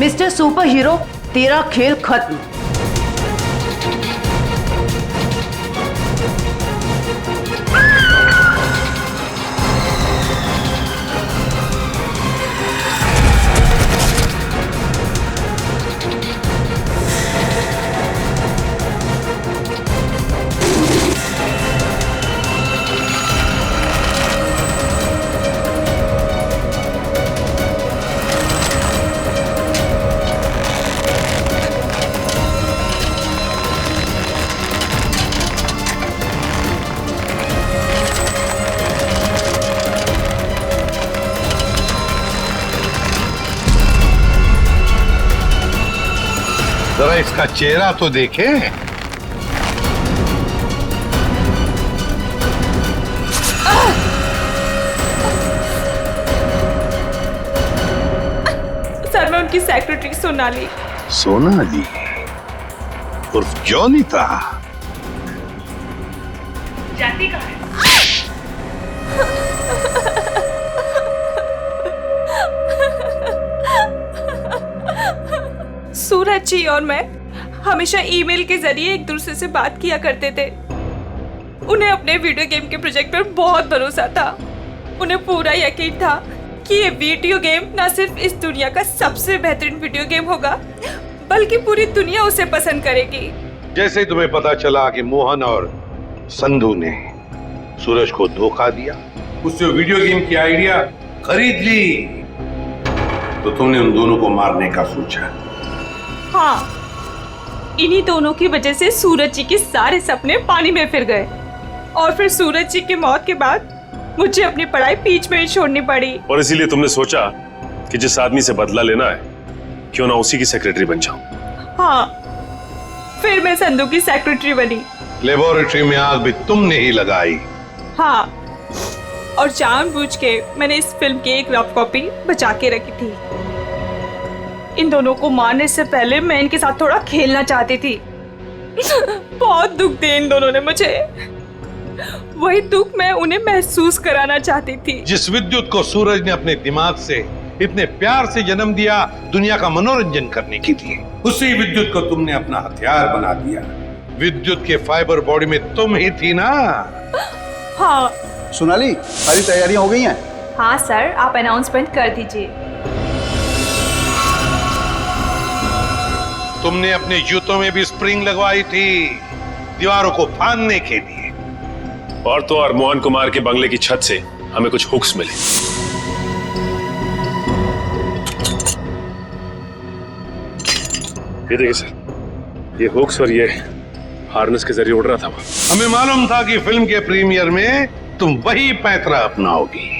मिस्टर सुपर हीरो, तेरा खेल खत्म। जरा इसका चेहरा तो देखे। सर, मैं उनकी सेक्रेटरी सोनाली। सोनाली उर्फ जॉनिता। जाती कहाँ है? सूरज जी और मैं हमेशा ईमेल के जरिए एक दूसरे से बात किया करते थे। उन्हें अपने वीडियो गेम के प्रोजेक्ट पर बहुत भरोसा था। उन्हें पूरा यकीन था कि ये वीडियो गेम न सिर्फ इस दुनिया का सबसे बेहतरीन वीडियो गेम होगा, बल्कि पूरी दुनिया उसे पसंद करेगी। जैसे ही तुम्हें पता चला कि मोहन और संधू ने सूरज को धोखा दिया, उससे वीडियो गेम की आइडिया खरीद ली, तो तुमने उन दोनों को मारने का सोचा। हाँ, इन्हीं दोनों की वजह से सूरज जी के सारे सपने पानी में फिर गए और फिर सूरज जी की मौत के बाद मुझे अपनी पढ़ाई बीच में ही छोड़नी पड़ी। और इसीलिए तुमने सोचा कि जिस आदमी से बदला लेना है, क्यों ना उसी की सेक्रेटरी बन जाऊं। हाँ, फिर मैं संधू की सेक्रेटरी बनी। लेबोरेटरी में आग भी तुमने ही लगाई। हाँ, और जानबूझ के मैंने इस फिल्म की एक रफ कॉपी बचा के रखी थी। इन दोनों को मारने से पहले मैं इनके साथ थोड़ा खेलना चाहती थी। बहुत दुख दिए इन दोनों ने मुझे। वही दुख मैं उन्हें महसूस कराना चाहती थी। जिस विद्युत को सूरज ने अपने दिमाग से इतने प्यार से जन्म दिया दुनिया का मनोरंजन करने के लिए, उसी विद्युत को तुमने अपना हथियार बना दिया। विद्युत के फाइबर बॉडी में तुम ही थी ना? हाँ। सोनाली, सारी तैयारियां हो गई हैं? हाँ सर, आप अनाउंसमेंट कर दीजिए। तुमने अपने जूतों में भी स्प्रिंग लगवाई थी, दीवारों को फाड़ने के लिए। और तो और मोहन कुमार के बंगले की छत से हमें कुछ हुक्स मिले। ये देखिए सर, ये हुक्स और ये हार्नेस के जरिए उड़ रहा था वो। हमें मालूम था कि फिल्म के प्रीमियर में तुम वही पैंतरा अपनाओगी,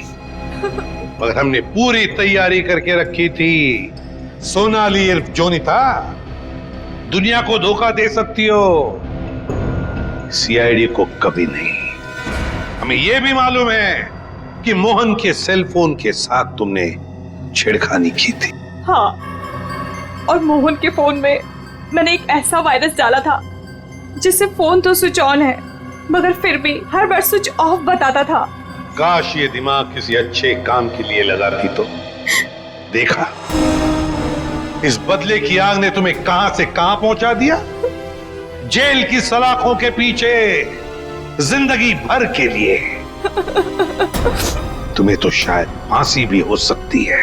मगर हमने पूरी तैयारी करके रखी थी। सोनाली उर्फ जोनिता, दुनिया को धोखा दे सकती हो, सीआईडी को कभी नहीं। हमें यह भी मालूम है कि मोहन के सेल फोन के साथ तुमने छेड़खानी की थी। हाँ, और मोहन के फोन में मैंने एक ऐसा वायरस डाला था जिससे फोन तो स्विच ऑन है मगर फिर भी हर बार स्विच ऑफ बताता था। काश ये दिमाग किसी अच्छे काम के लिए लगाती तो। देखा, इस बदले की आग ने तुम्हें कहां से कहां पहुंचा दिया। जेल की सलाखों के पीछे जिंदगी भर के लिए। तुम्हें तो शायद फांसी भी हो सकती है।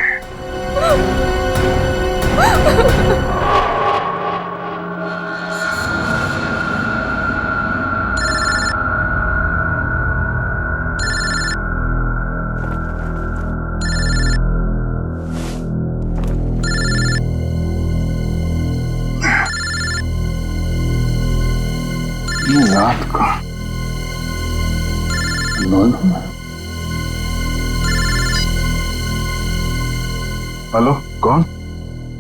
रात को हेलो, कौन?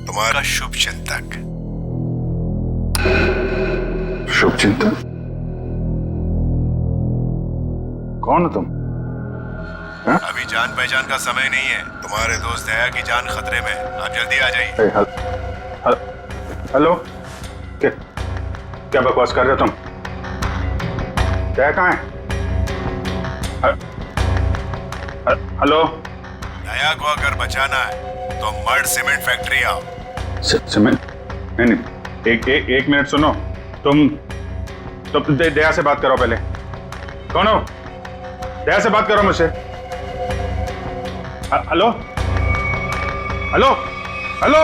तुम्हारा शुभ चिंतक। शुभ चिंतक? कौन हो तुम? अभी जान पहचान का समय नहीं है। तुम्हारे दोस्त दया की जान खतरे में, आप जल्दी आ जाइए। हेलो, क्या बकवास कर रहे हो तुम? क्या कहाँ है? हेलो, दया को अगर बचाना है तो मर्ड सीमेंट फैक्ट्री आओ। सीमेंट? नहीं, एक मिनट सुनो। तुम दया से बात करो पहले। कौन हो? दया से बात करो मुझसे। Hello hello hello.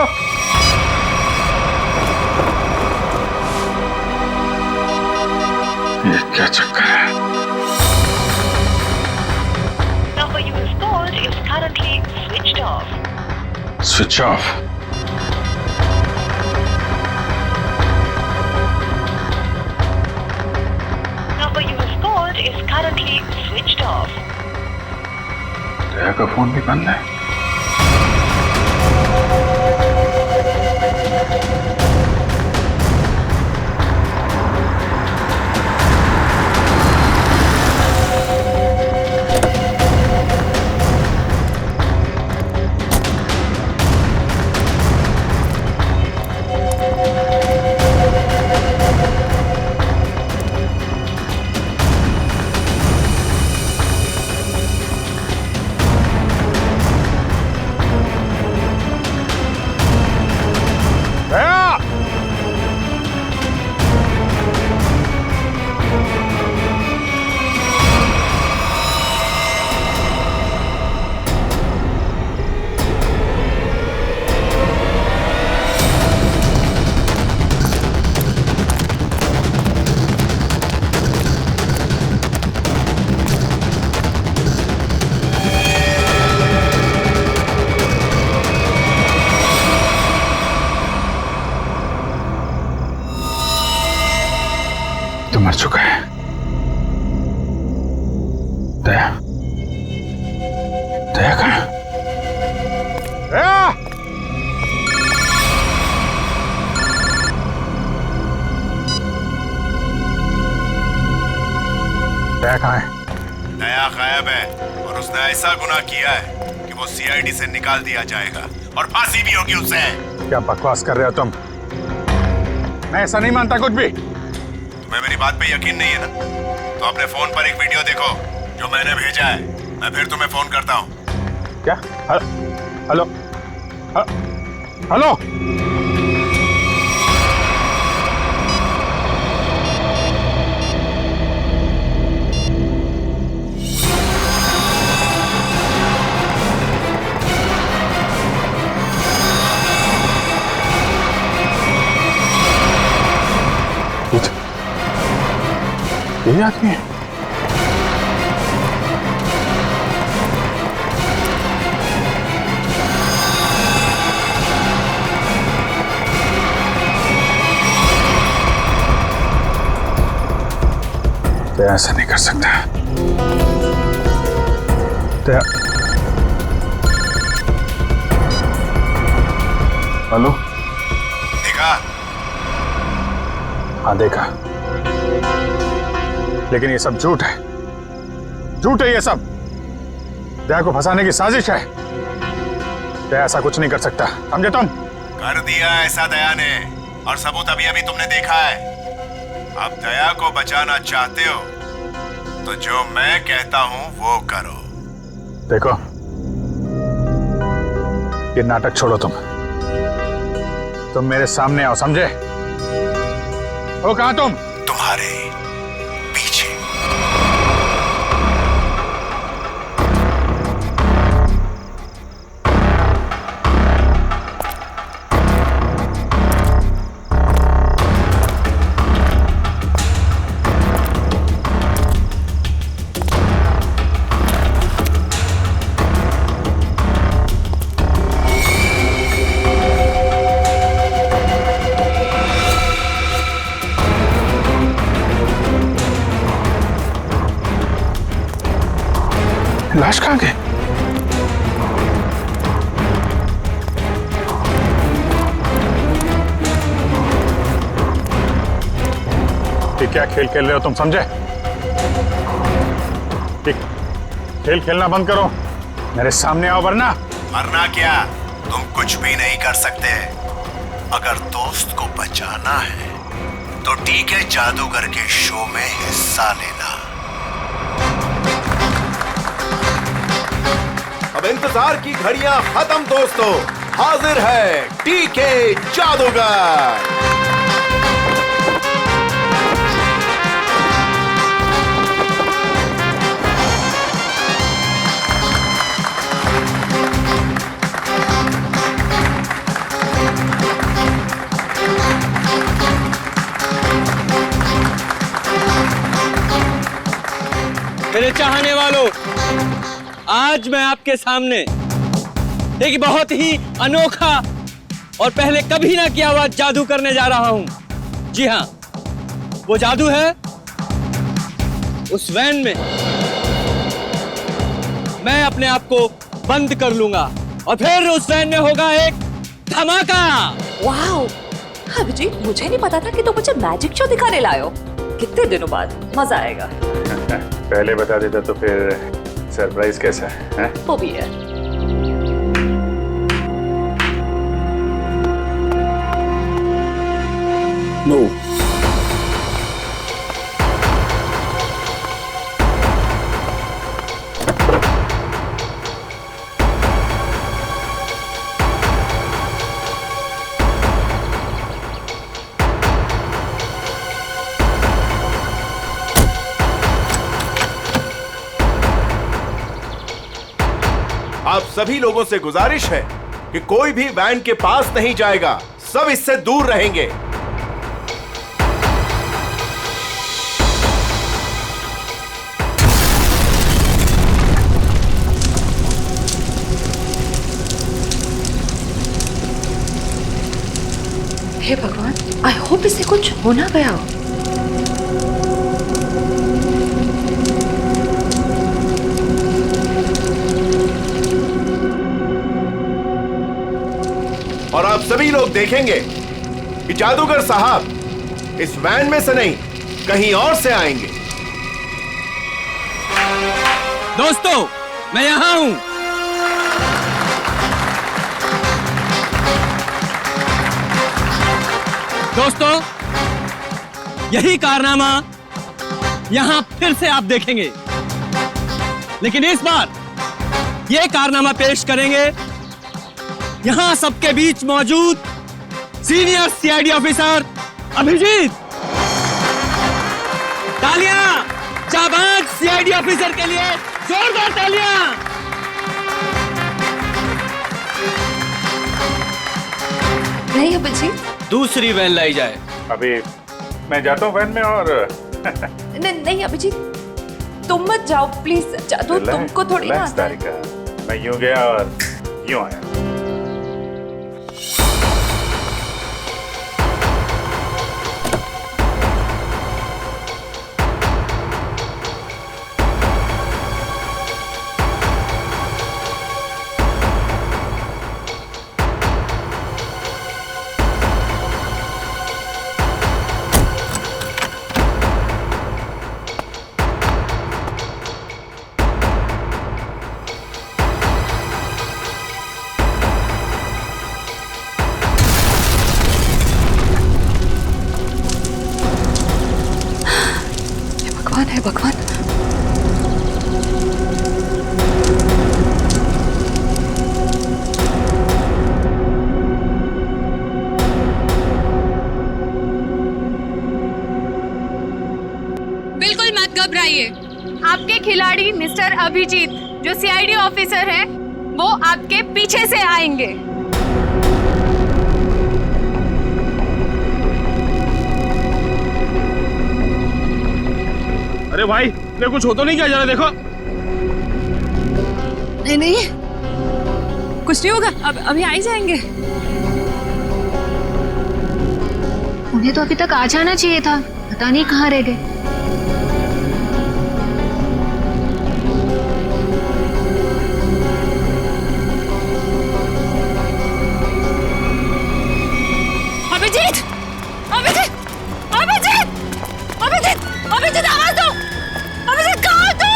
ये क्या चक्कर है? Number you have called is currently switched off. Switch off. Number you have called is currently switched off. दया का फोन भी बंद है। मर चुका है। दया, दया कहाँ? दया! दया कहाँ है? दया गायब है और उसने ऐसा गुनाह किया है कि वो सीआईडी से निकाल दिया जाएगा और फांसी भी होगी उसे। क्या बकवास कर रहे हो तुम? मैं ऐसा नहीं मानता कुछ भी। तुम्हें मेरी बात पे यकीन नहीं है ना? तो अपने फोन पर एक वीडियो देखो जो मैंने भेजा है। मैं फिर तुम्हें फोन करता हूँ। क्या? Hello hello. ये आदमी है। तो ऐसा नहीं कर सकता। तो हेलो, देखा? हाँ देखा, लेकिन ये सब झूठ है, झूठ है ये सब। दया को फंसाने की साजिश है। दया ऐसा कुछ नहीं कर सकता, समझे तुम? कर दिया ऐसा दया ने, और सबूत अभी अभी तुमने देखा है। अब दया को बचाना चाहते हो तो जो मैं कहता हूं वो करो। देखो, ये नाटक छोड़ो, तुम मेरे सामने आओ, समझे? हो कहां तुम? तुम्हारे पीछे। लाश कहां गई? ये क्या खेल खेल रहे हो तुम, समझे? खेल खेलना बंद करो, मेरे सामने आओ, वरना। मरना क्या, तुम कुछ भी नहीं कर सकते। अगर दोस्त को बचाना है तो ठीक है, जादूगर के शो में हिस्सा लेना। अब इंतजार की घड़ियां खत्म दोस्तों, हाजिर है टीके जादूगर। मेरे चाहने वालों, आज मैं आपके सामने एक बहुत ही अनोखा और पहले कभी ना किया हुआ जादू करने जा रहा हूं। जी हां, वो जादू है उस वैन में मैं अपने आप को बंद कर लूंगा और फिर उस वैन में होगा एक धमाका। वाओ, अभिजीत, मुझे नहीं पता था कि तुम मुझे मैजिक शो दिखाने लाए हो। कितने दिनों बाद, मजा आएगा। पहले बता देता तो फिर सरप्राइज कैसा है? वो भी है। नो। आप सभी लोगों से गुजारिश है कि कोई भी वैन के पास नहीं जाएगा, सब इससे दूर रहेंगे। हे भगवान, आई होप इसे कुछ हो ना गया हो। और आप सभी लोग देखेंगे कि जादूगर साहब इस वैन में से नहीं, कहीं और से आएंगे। दोस्तों, मैं यहां हूं। दोस्तों, यही कारनामा यहां फिर से आप देखेंगे, लेकिन इस बार यह कारनामा पेश करेंगे यहां सबके बीच मौजूद सीनियर सीआईडी ऑफिसर अभिजीत। तालियां जाबाज सीआईडी ऑफिसर के लिए, जोरदार तालियां। नहीं अभिजीत, दूसरी वैन लाई जाए। अभी मैं जाता हूँ वैन में और नहीं अभिजीत, तुम मत जाओ प्लीज। जादू तुमको थोड़ी ना आता है। मैं यूं गया और यूं आया। खिलाड़ी मिस्टर अभिजीत जो सीआईडी ऑफिसर है वो आपके पीछे से आएंगे। अरे भाई, ने कुछ हो तो नहीं क्या? जरा देखो। नहीं नहीं, कुछ नहीं होगा, अब अभी आ ही जाएंगे। उन्हें तो अभी तक आ जाना चाहिए था, पता नहीं कहाँ रह गए। अभिजीत, अभिजीत, अभिजीत, अभिजीत, अभिजीत, आवाज दो। अभिजीत, कहाँ हो तुम?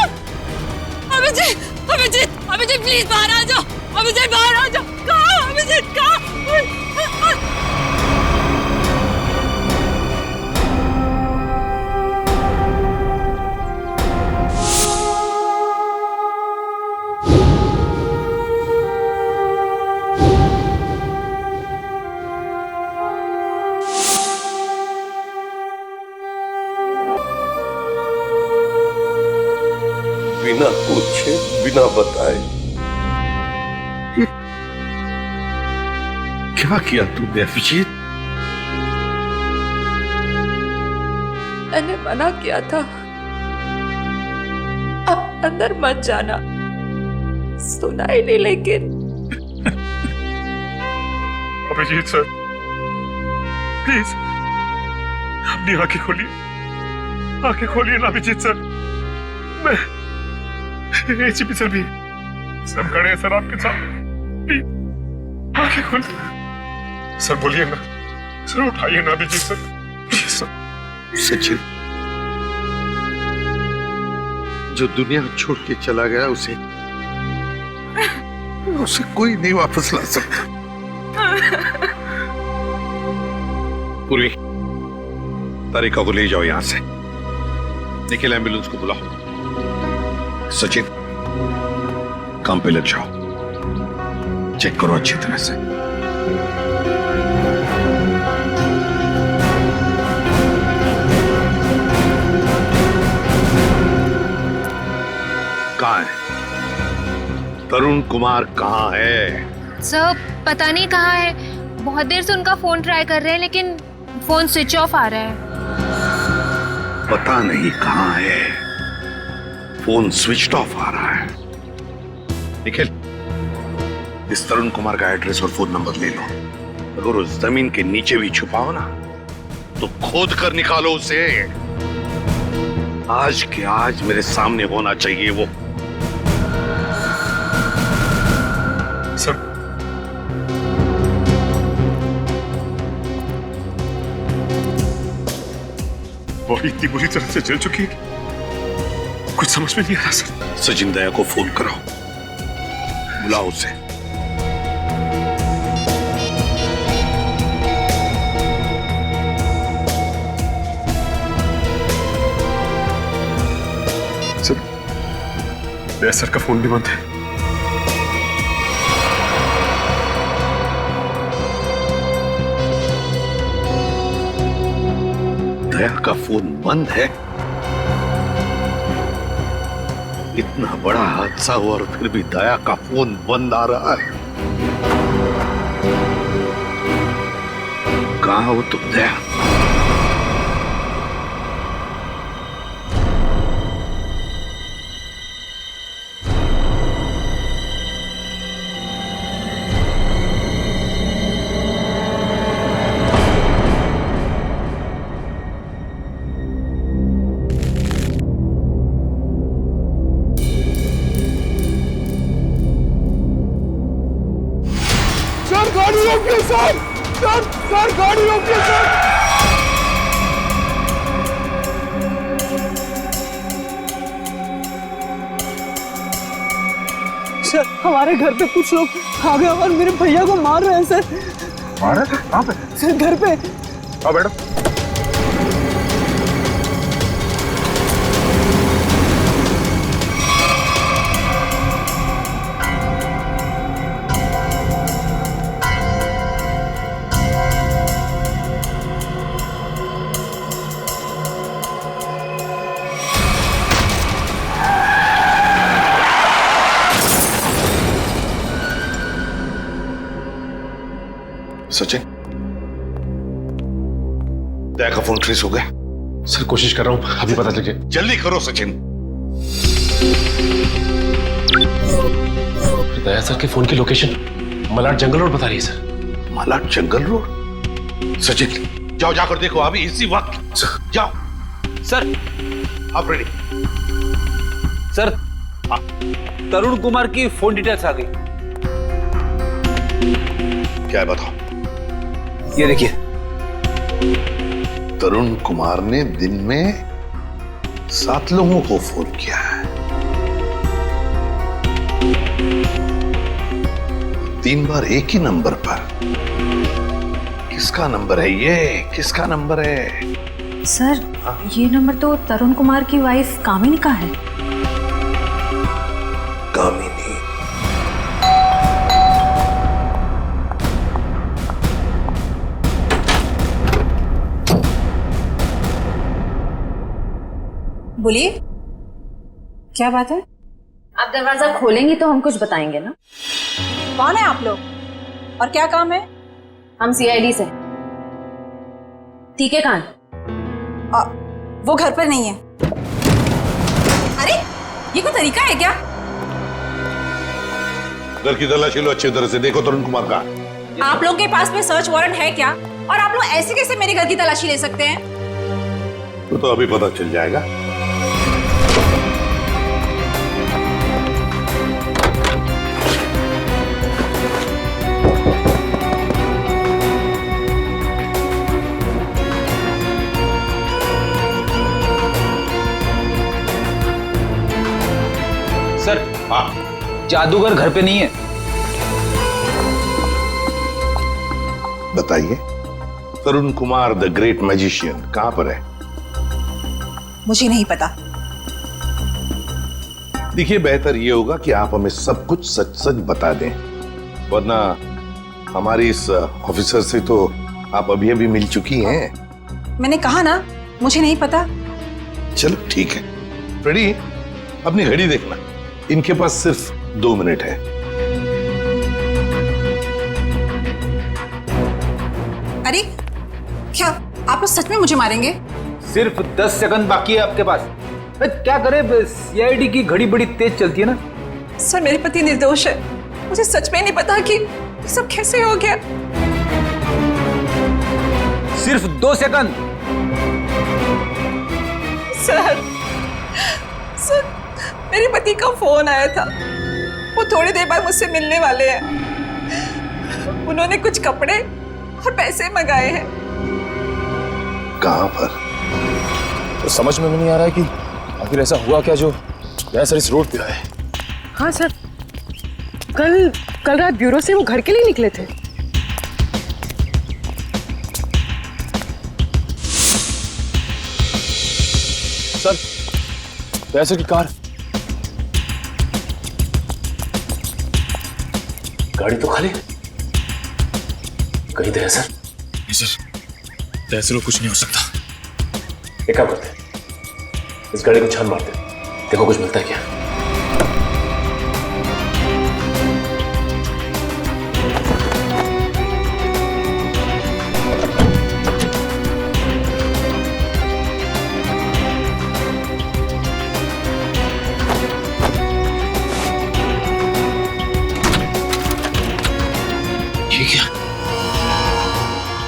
अभिजीत, अभिजीत, अभिजीत, प्लीज बाहर आ जाओ। अभिजीत, बाहर आ जाओ। कहाँ हो अभिजीत? कहाँ? बिना पूछे, बिना बताए क्या किया तूने अभिजीत? मैंने मना किया था, अब अंदर मत जाना। सुना ही नहीं, लेकिन अभिजीत सर, प्लीज अपनी आंखें खोलिए, आंखें खोलिए ना अभिजीत सर। मैं एसीपी सर भी सब खड़े हैं सर आपके साथ, प्लीज आंखें खोलिए सर। बोलिए ना सर, उठाइए ना Abhijeet sir, please sir. Sachin जो दुनिया छोड़ के चला गया उसे कोई नहीं वापस ला सकता। पूर्वी, तारिका को ले जाओ यहां से। निखिल, एम्बुलेंस को बुलाओ। सचिन, काम पे लग जाओ, चेक करो अच्छी तरह से। कहाँ है तरुण कुमार? कहाँ है? सर पता नहीं कहाँ है, बहुत देर से उनका फोन ट्राई कर रहे हैं लेकिन फोन स्विच ऑफ आ रहा है। पता नहीं कहाँ है, फोन स्विच ऑफ आ रहा है। निखिल, इस तरुण कुमार का एड्रेस और फोन नंबर ले लो। अगर उस जमीन के नीचे भी छुपाओ ना तो खोद कर निकालो उसे। आज के आज मेरे सामने होना चाहिए वो। सर, बॉडी इतनी बुरी तरह से जल चुकी है कि कुछ समझ में नहीं आ रहा सर। सचिन दया को फोन करो, बुलाओ उसे। सर, दया सर का फोन भी बंद है। दया का फोन बंद है? इतना बड़ा हादसा हुआ और फिर भी दया का फोन बंद आ रहा है। कहाँ हो तुम दया? गाड़ी रोकिए सर, सर गाड़ी रोकिए सर। सर, हमारे घर पे कुछ लोग आ गए और मेरे भैया को मार रहे हैं सर। मार रहे? कहाँ पे? सर घर पे। आओ बैठो। सचिन, दया का फोन ट्रेस हो गया? सर कोशिश कर रहा हूं, अभी पता चल गया। जल्दी करो सचिन। दया सर के फोन की लोकेशन मलाड जंगल रोड बता रही है सर। मलाड जंगल रोड? सचिन जाओ, जाकर देखो अभी इसी वक्त। जाओ सर। आप रेडी? सर तरुण कुमार की फोन डिटेल्स आ गई। क्या है बताओ? ये देखिए, तरुण कुमार ने दिन में 7 लोगों को फोन किया है। 3 बार एक ही नंबर पर। किसका नंबर है ये? किसका नंबर है? सर ये नंबर तो तरुण कुमार की वाइफ कामिनी का है। कामिनी? बोलिए, क्या बात है? आप दरवाजा खोलेंगी तो हम कुछ बताएंगे ना। कौन है आप लोग और क्या काम है? हम सीआईडी से। टीके कहाँ? वो घर पर नहीं है। अरे ये कोई तरीका है क्या? घर की तलाशी लो अच्छी तरह से, देखो तरुण कुमार का। आप लोग के पास में सर्च वारंट है क्या? और आप लोग ऐसे कैसे मेरे घर की तलाशी ले सकते हैं? तो अभी पता चल जाएगा। सर जादूगर घर पे नहीं है। बताइए, तरुण कुमार द ग्रेट मैजिशियन कहां पर है? मुझे नहीं पता। देखिए, बेहतर ये होगा कि आप हमें सब कुछ सच सच बता दें, वरना हमारी इस ऑफिसर से तो आप अभी अभी मिल चुकी हैं। मैंने कहा ना, मुझे नहीं पता। चलो ठीक है। रेडी? अपनी घड़ी देखना, इनके पास सिर्फ 2 मिनट है। अरे क्या आप लोग सच में मुझे मारेंगे? सिर्फ 10 सेकंड बाकी है आपके पास। क्या करे, सीआईडी की घड़ी बड़ी तेज चलती है ना। सर मेरे पति निर्दोष है, मुझे सच में नहीं पता कि ये सब कैसे हो गया। सिर्फ 2 सेकंड। सर मेरे पति का फोन आया था, वो थोड़ी देर बाद मुझसे मिलने वाले हैं। उन्होंने कुछ कपड़े और पैसे मंगाए हैं। कहां पर? तो समझ में नहीं आ रहा है कि आखिर ऐसा हुआ क्या जो दया सर इस रोड पे आए। हाँ सर, कल रात ब्यूरो से वो घर के लिए निकले थे। सर दया सर की कार। गाड़ी तो खाली, कहीं दया सर? नहीं सर, दया सर को कुछ नहीं हो सकता। एक काम करते, इस गाड़ी को छान मारते, देखो कुछ मिलता है क्या। ये क्या?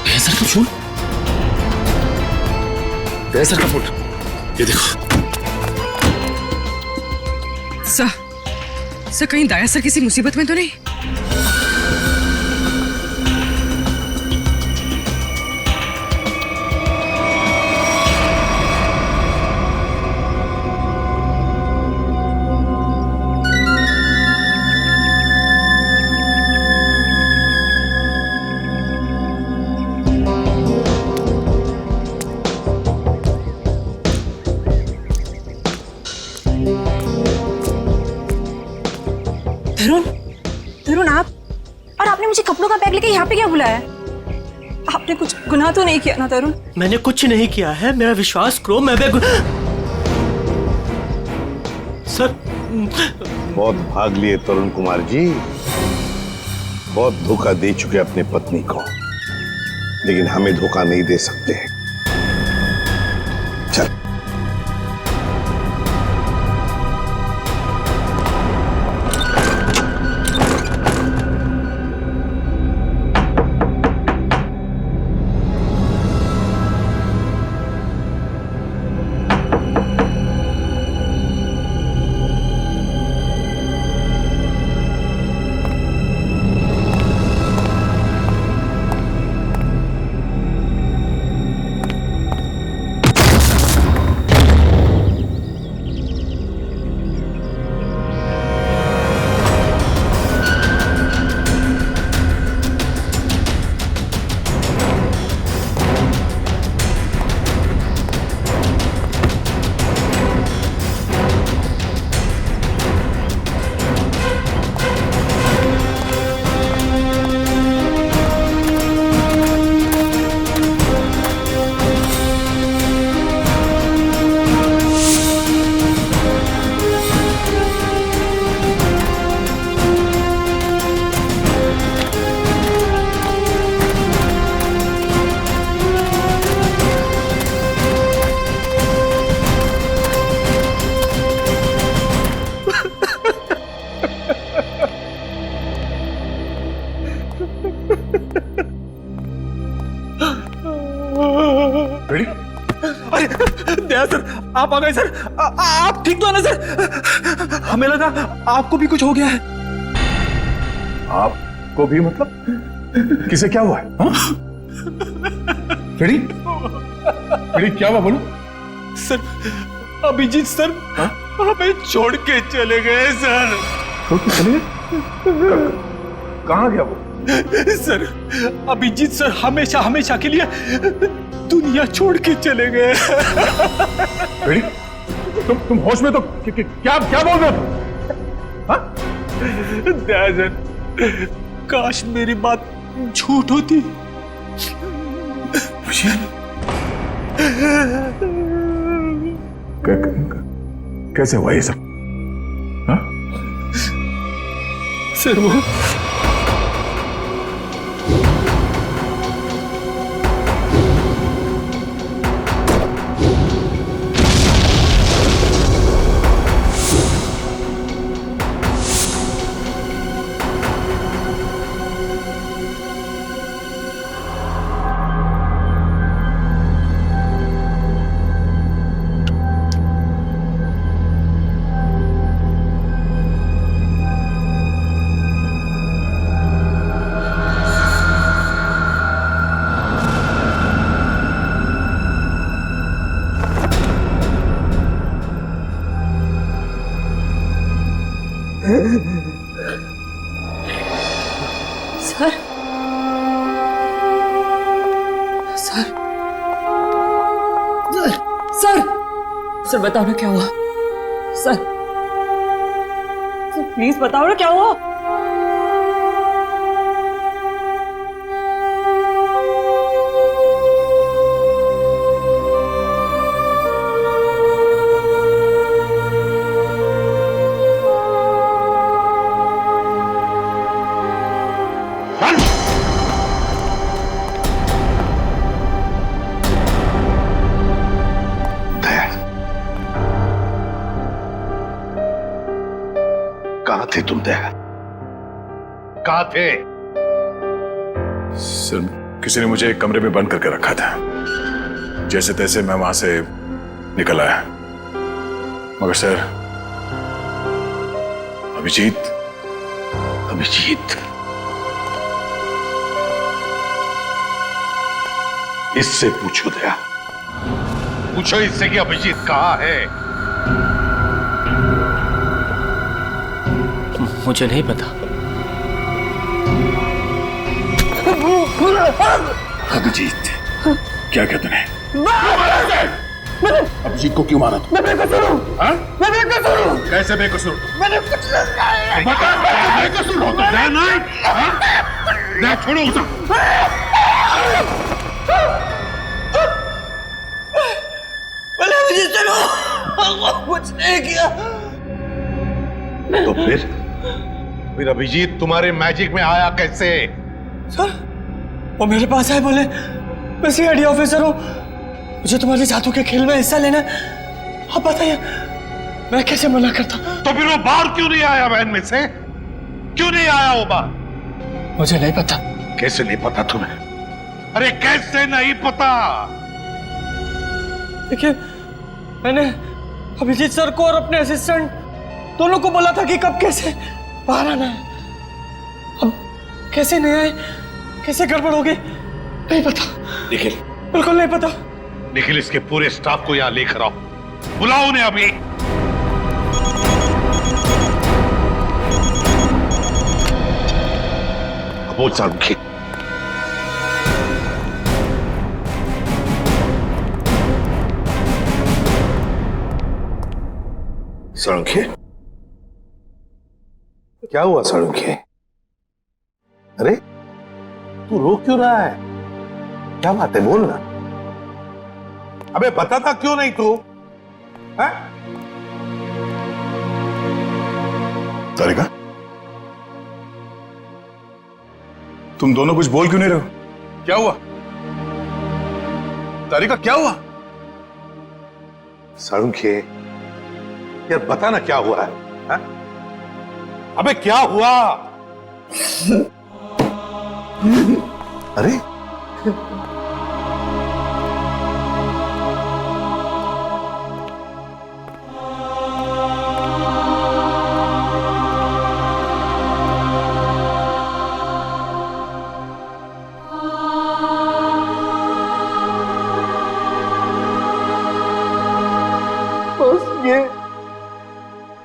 दया सर का फोन? दया सर का फोन, ये देखो। सर कहीं दया सर किसी मुसीबत में तो नहीं? तरुण आप, और आपने मुझे कपड़ों का बैग लेके यहाँ पे क्या बुलाया? आपने कुछ गुनाह तो नहीं किया ना तरुण? मैंने कुछ नहीं किया है, मेरा विश्वास करो। मैं सर बहुत भाग लिए तरुण कुमार जी, बहुत धोखा दे चुके अपनी पत्नी को। लेकिन हमें धोखा नहीं दे सकते। चल। रेडी? अरे दया सर, आप आ गए सर। आप ठीक तो है ना सर? हमें लगा आपको भी कुछ हो गया है। आपको भी मतलब? किसे क्या हुआ है? रेडी? रेडी क्या हुआ बोलो? सर अभिजीत सर हमें छोड़ के चले गए सर। छोड़ के चले गए? कहाँ गया वो? सर अभिजीत सर हमेशा हमेशा के लिए दुनिया छोड़ के चले गए। रेडी? तुम होश में तो क्या बोल रहे हो? दया सर, काश मेरी बात झूठ होती। कैसे हुआ ये सब? हाँ? सर वो सर सर सर सर बताओ ना क्या हुआ? सर प्लीज बताओ ना क्या हुआ? कहाँ थे तुम दया? कहाँ थे? सर किसी ने मुझे एक कमरे में बंद करके रखा था। जैसे तैसे मैं वहां से निकल आया, मगर सर अभिजीत इससे पूछो दया, पूछो इससे कि अभिजीत कहाँ है? मुझे नहीं पता। अभिजीत क्या कहते हैं? अभिजीत को क्यों मारा तुम? मैं बेकसूर हूँ। मैं बेकसूर हूँ। कैसे बेकसूर? मैंने कुछ नहीं किया। बेकसूर हो तो दया नहीं? दया छोड़ो उसे। मैंने अभिजीत चलो कुछ नहीं किया। तो फिर अभिजीत तुम्हारे मैजिक में आया कैसे? सर वो मेरे पास आए, बोले मैं सीआईडी ऑफिसर हूँ, मुझे तुम्हारे जादू के खेल में हिस्सा लेना है। आप बताइए मैं कैसे मना करता? तो फिर वो बाहर क्यों नहीं आया बहन में से? क्यों नहीं आया वो बाहर? मुझे नहीं पता। कैसे नहीं पता तुम्हें? अरे कैसे नहीं पता? देखिए मैंने अभिजीत सर को और अपने असिस्टेंट दोनों को बोला था कि कब कैसे बाहर आना है। अब कैसे नहीं आए, कैसे गड़बड़ हो गई नहीं पता। निखिल, बिल्कुल नहीं पता। निखिल, इसके पूरे स्टाफ को यहाँ लेकर आओ, बुलाओ उन्हें अभी। बोल सारुखी। सारुखी, क्या हुआ सारुखी? अरे तू रो क्यों रहा है? क्या बात है, बोल ना। अबे बताता क्यों नहीं तू? तारिका, तुम दोनों कुछ बोल क्यों नहीं रहे हो? क्या हुआ? तारिका क्या हुआ? सारुखी यार बता ना क्या हुआ है? अबे क्या हुआ? अरे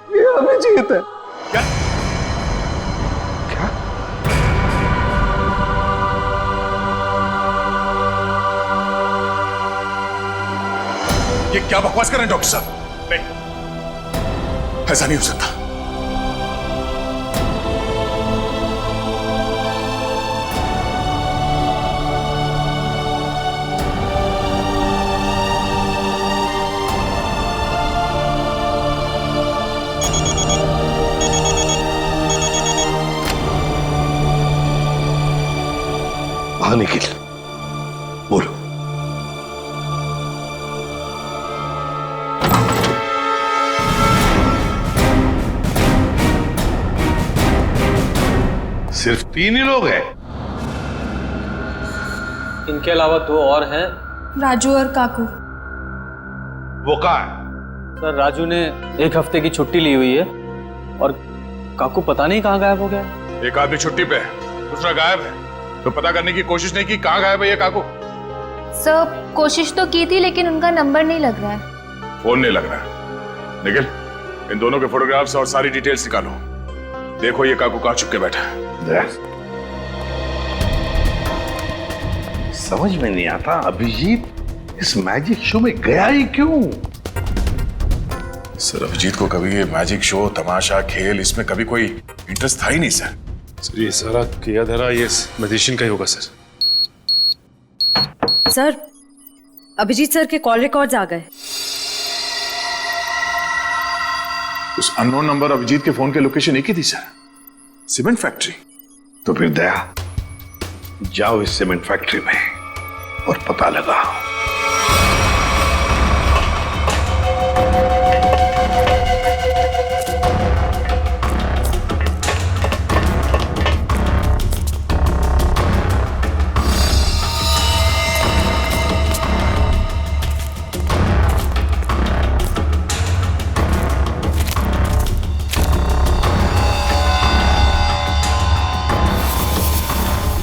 ये अभिजीत है। क्या? क्या? ये क्या बकवास कर रहे हैं डॉक्टर साहब? नहीं, ऐसा नहीं हो सकता। हाँ निखिल, बोलो। सिर्फ 3 ही लोग हैं? इनके अलावा 2 और हैं, राजू और काकू। वो कहाँ है? सर राजू ने 1 हफ्ते की छुट्टी ली हुई है और काकू पता नहीं कहाँ गायब हो गया। एक आदमी छुट्टी पे है, दूसरा गायब है, तो पता करने की कोशिश नहीं की कहाँ गायब है ये काकू? सर कोशिश तो की थी लेकिन उनका नंबर नहीं लग रहा है। फोन नहीं लग रहा है। निखिल, इन दोनों के फोटोग्राफ्स और सारी डिटेल्स निकालो। देखो ये काकू कहाँ छुप के बैठा है। समझ में नहीं आता अभिजीत इस मैजिक शो में गया ही क्यों? सर अभिजीत को कभी ये मैजिक शो, तमाशा, खेल, इसमें कभी कोई इंटरेस्ट था ही नहीं सर। सर ये सारा किया धरा ये मैजिशियन का ही होगा सर। सर अभिजीत सर के कॉल रिकॉर्ड्स आ गए। उस अननोन नंबर अभिजीत के फोन के लोकेशन एक ही थी सर, सीमेंट फैक्ट्री। तो फिर दया, जाओ इस सीमेंट फैक्ट्री में और पता लगाओ।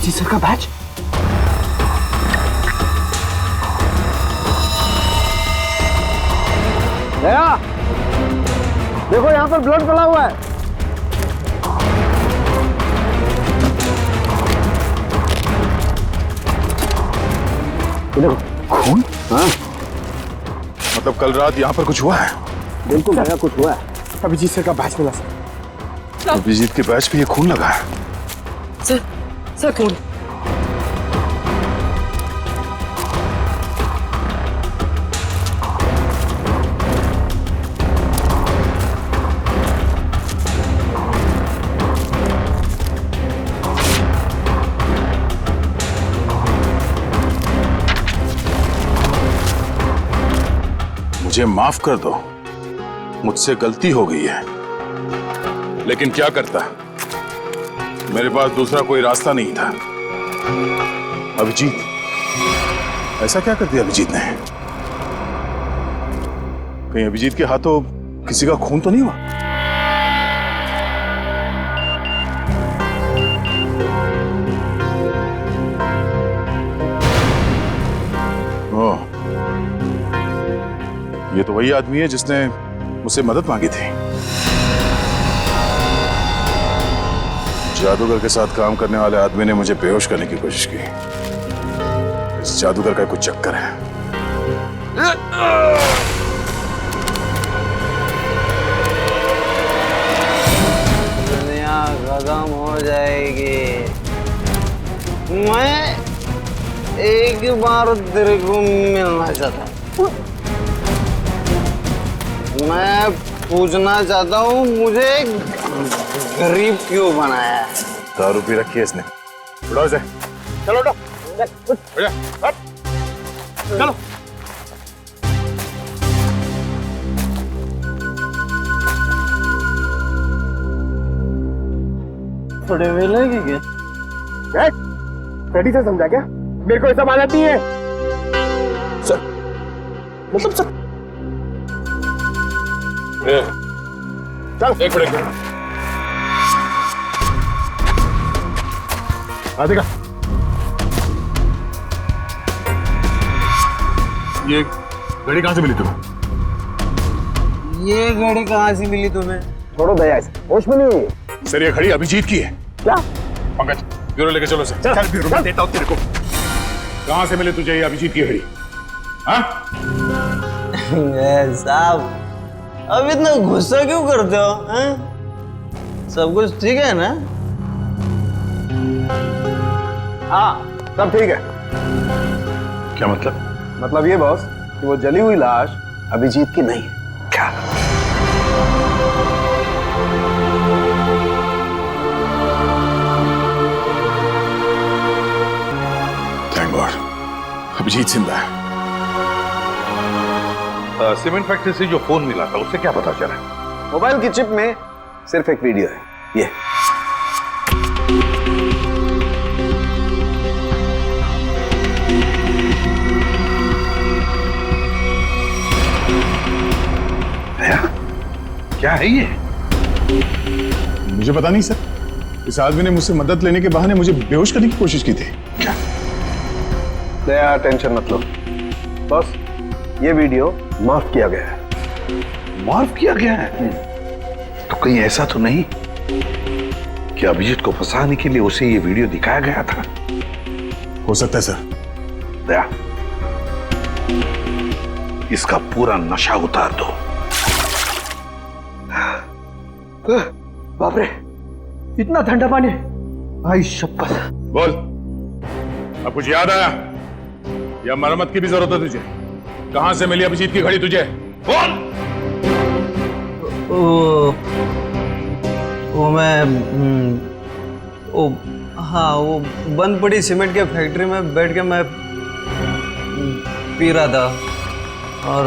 जी सर का बैच। दया, देखो यहाँ पर ब्लड पड़ा हुआ है। देखो खून। हाँ, मतलब कल रात यहाँ पर कुछ हुआ है? बिल्कुल दया, कुछ हुआ है। अभिजीत सर का बैच मिला सर। अभिजीत के बैच पे ये खून लगा है। सर खून। मुझे माफ कर दो, मुझसे गलती हो गई है, लेकिन क्या करता, मेरे पास दूसरा कोई रास्ता नहीं था। अभिजीत, ऐसा क्या कर दिया अभिजीत ने? कहीं अभिजीत के हाथों किसी का खून तो नहीं हुआ? ओह, ये तो वही आदमी है जिसने मुझसे मदद मांगी थी। जादूगर के साथ काम करने वाले आदमी ने मुझे बेहोश करने की कोशिश की। इस जादूगर का कुछ चक्कर है। दुनिया खत्म हो जाएगी। मैं एक बार तेरे को मिलना चाहता हूँ। मैं पूछना चाहता हूँ, मुझे गरीब क्यों बनाया है? दारू पी रखी है इसने। उठाओ इसे। चलो उठो। चलो। थोड़े वेले की क्या? रेडी से समझा क्या? मेरे को ऐसा मानती है सर, मतलब सर। चल एक मिनट राधिका, ये घड़ी कहाँ से मिली तुम्हें? ये घड़ी कहाँ से मिली तुम्हें? छोड़ो दया इसे, होश में नहीं है। सर ये घड़ी अभिजीत की है। क्या? पंकज, ब्यूरो लेके चलो सर। चल ब्यूरो में देता हूँ तेरे को। कहाँ से मिले तुझे ये अभिजीत की घड़ी? हाँ? साहब, अब इतना गुस्सा क्यों करते हो? सब कुछ ठीक है ना? हाँ सब ठीक है। क्या मतलब? मतलब ये बॉस कि वो जली हुई लाश अभिजीत की नहीं है। क्या? थैंक गॉड, अभिजीत जिंदा है। सीमेंट फैक्ट्री से जो फोन मिला था उससे क्या पता चला? मोबाइल की चिप में सिर्फ एक वीडियो है, ये। क्या है ये? मुझे पता नहीं सर, इस आदमी ने मुझसे मदद लेने के बहाने मुझे बेहोश करने की कोशिश की थी। क्या? दया टेंशन मत लो बॉस, ये वीडियो माफ किया गया है। माफ किया गया है? तो कहीं ऐसा तो नहीं कि अभिजीत को फंसाने के लिए उसे ये वीडियो दिखाया गया था? हो सकता है सर। दया, इसका पूरा नशा उतार दो। बाप रे, इतना ठंडा पानी! भाई शपथ। बोल, अब कुछ याद आया या मरम्मत की भी जरूरत है तुझे? कहां से मिली अभिजीत की घड़ी तुझे? बोल। वो मैं हाँ, वो बंद पड़ी सीमेंट के फैक्ट्री में बैठ के मैं पी रहा था और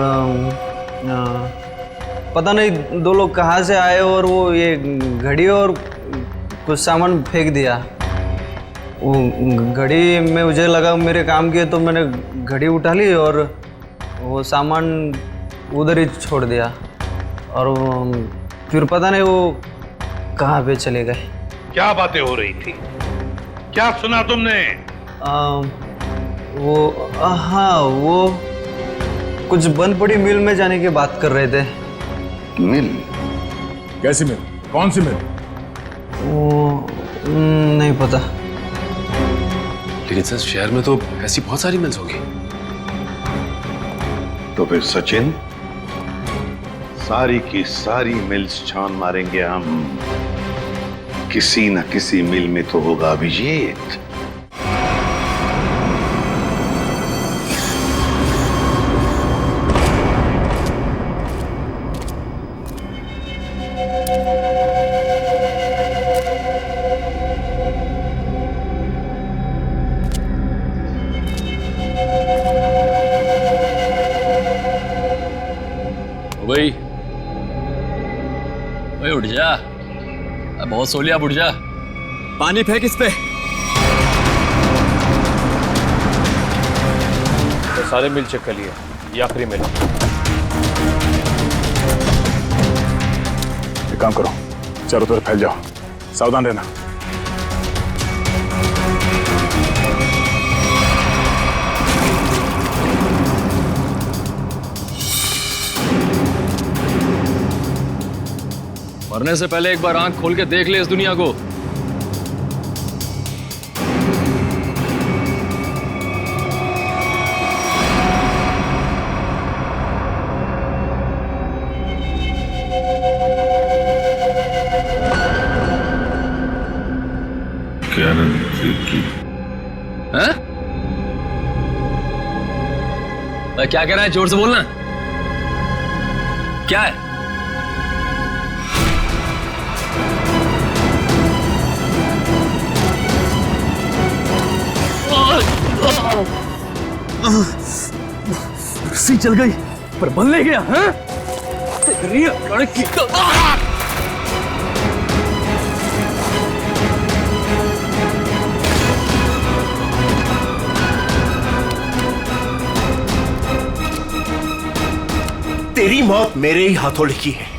पता नहीं दो लोग कहाँ से आए और वो ये घड़ी और कुछ सामान फेंक दिया। वो घड़ी में मुझे लगा मेरे काम की है तो मैंने घड़ी उठा ली और वो सामान उधर ही छोड़ दिया और फिर पता नहीं वो कहाँ पे चले गए। क्या बातें हो रही थी? क्या सुना तुमने? हाँ, वो कुछ बंद पड़ी मिल में जाने की बात कर रहे थे। मिल? कैसी मिल? कौन सी मिल? वो नहीं पता। लेकिन सर शहर में तो ऐसी बहुत सारी मिल्स होगी। तो फिर सचिन, सारी की सारी मिल्स छान मारेंगे हम। किसी न किसी मिल में तो होगा अभिजीत। बहुत सो लिया, बुढ़जा। पानी फेंक इस पे। तो सारे मिल चेक कर लिए, ये आखिरी मिल। एक काम करो, चारों तरफ फैल जाओ, सावधान रहना। मरने से पहले एक बार आंख खोल के देख ले इस दुनिया को। हैं? क्या कह रहा है? जोर से बोलना। क्या है? रस्सी चल गई पर बल ले गया। हैं? तेरी लड़की का तेरी मौत मेरे ही हाथों लिखी है।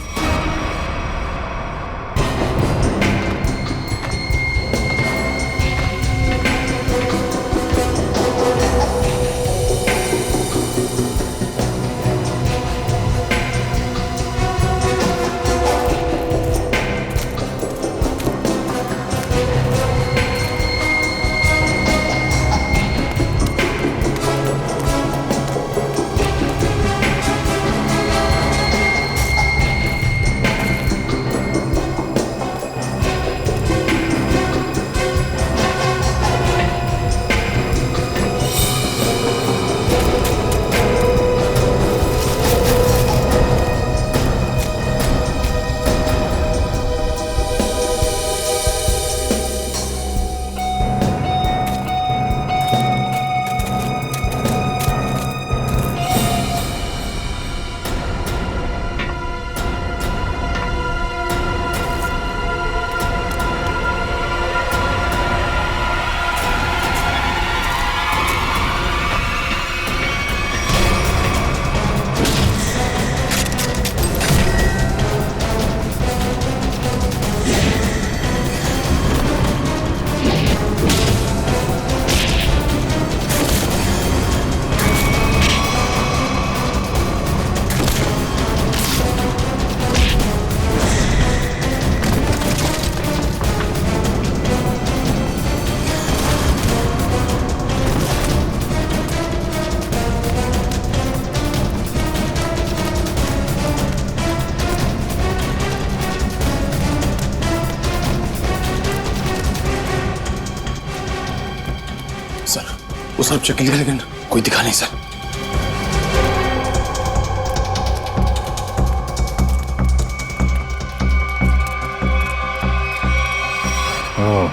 वो सब चेक लिया लेकिन कोई दिखा नहीं सर। ओह,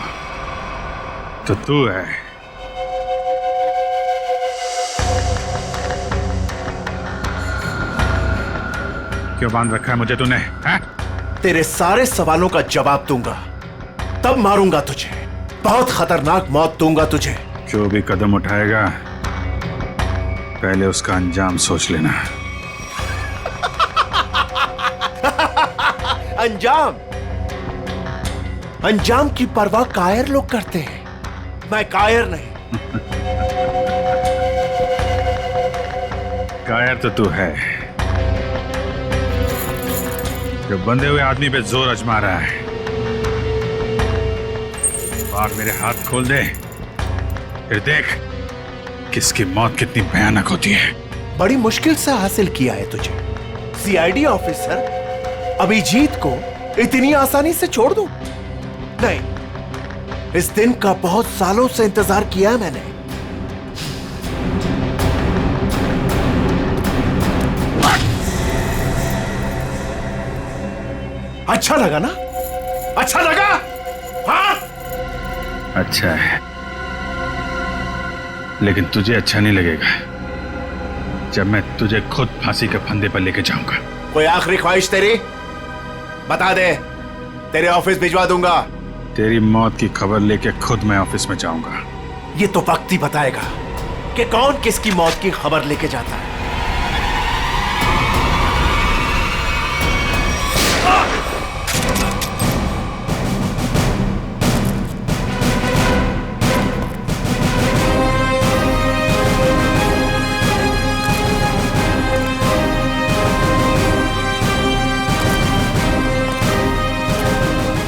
तो तू है। क्यों बांध रखा है मुझे तूने? हैं? तेरे सारे सवालों का जवाब दूंगा, तब मारूंगा तुझे। बहुत खतरनाक मौत दूंगा तुझे। जो भी कदम उठाएगा पहले उसका अंजाम सोच लेना। अंजाम? अंजाम की परवाह कायर लोग करते हैं, मैं कायर नहीं। कायर तो तू है, जो बंधे हुए आदमी पे जोर आजमा रहा है। बाग मेरे हाथ खोल दे, फिर देख किसकी मौत कितनी भयानक होती है। बड़ी मुश्किल से हासिल किया है तुझे। सीआईडी ऑफिसर अभिजीत को इतनी आसानी से छोड़ दूं? नहीं, इस दिन का बहुत सालों से इंतजार किया है मैंने। अच्छा लगा ना? अच्छा लगा? हाँ? अच्छा है, लेकिन तुझे अच्छा नहीं लगेगा जब मैं तुझे खुद फांसी के फंदे पर लेके जाऊंगा। कोई आखिरी ख्वाहिश तेरी? बता दे, तेरे ऑफिस भिजवा दूंगा। तेरी मौत की खबर लेके खुद मैं ऑफिस में जाऊंगा। ये तो वक्त ही बताएगा कि कौन किसकी मौत की खबर लेके जाता है।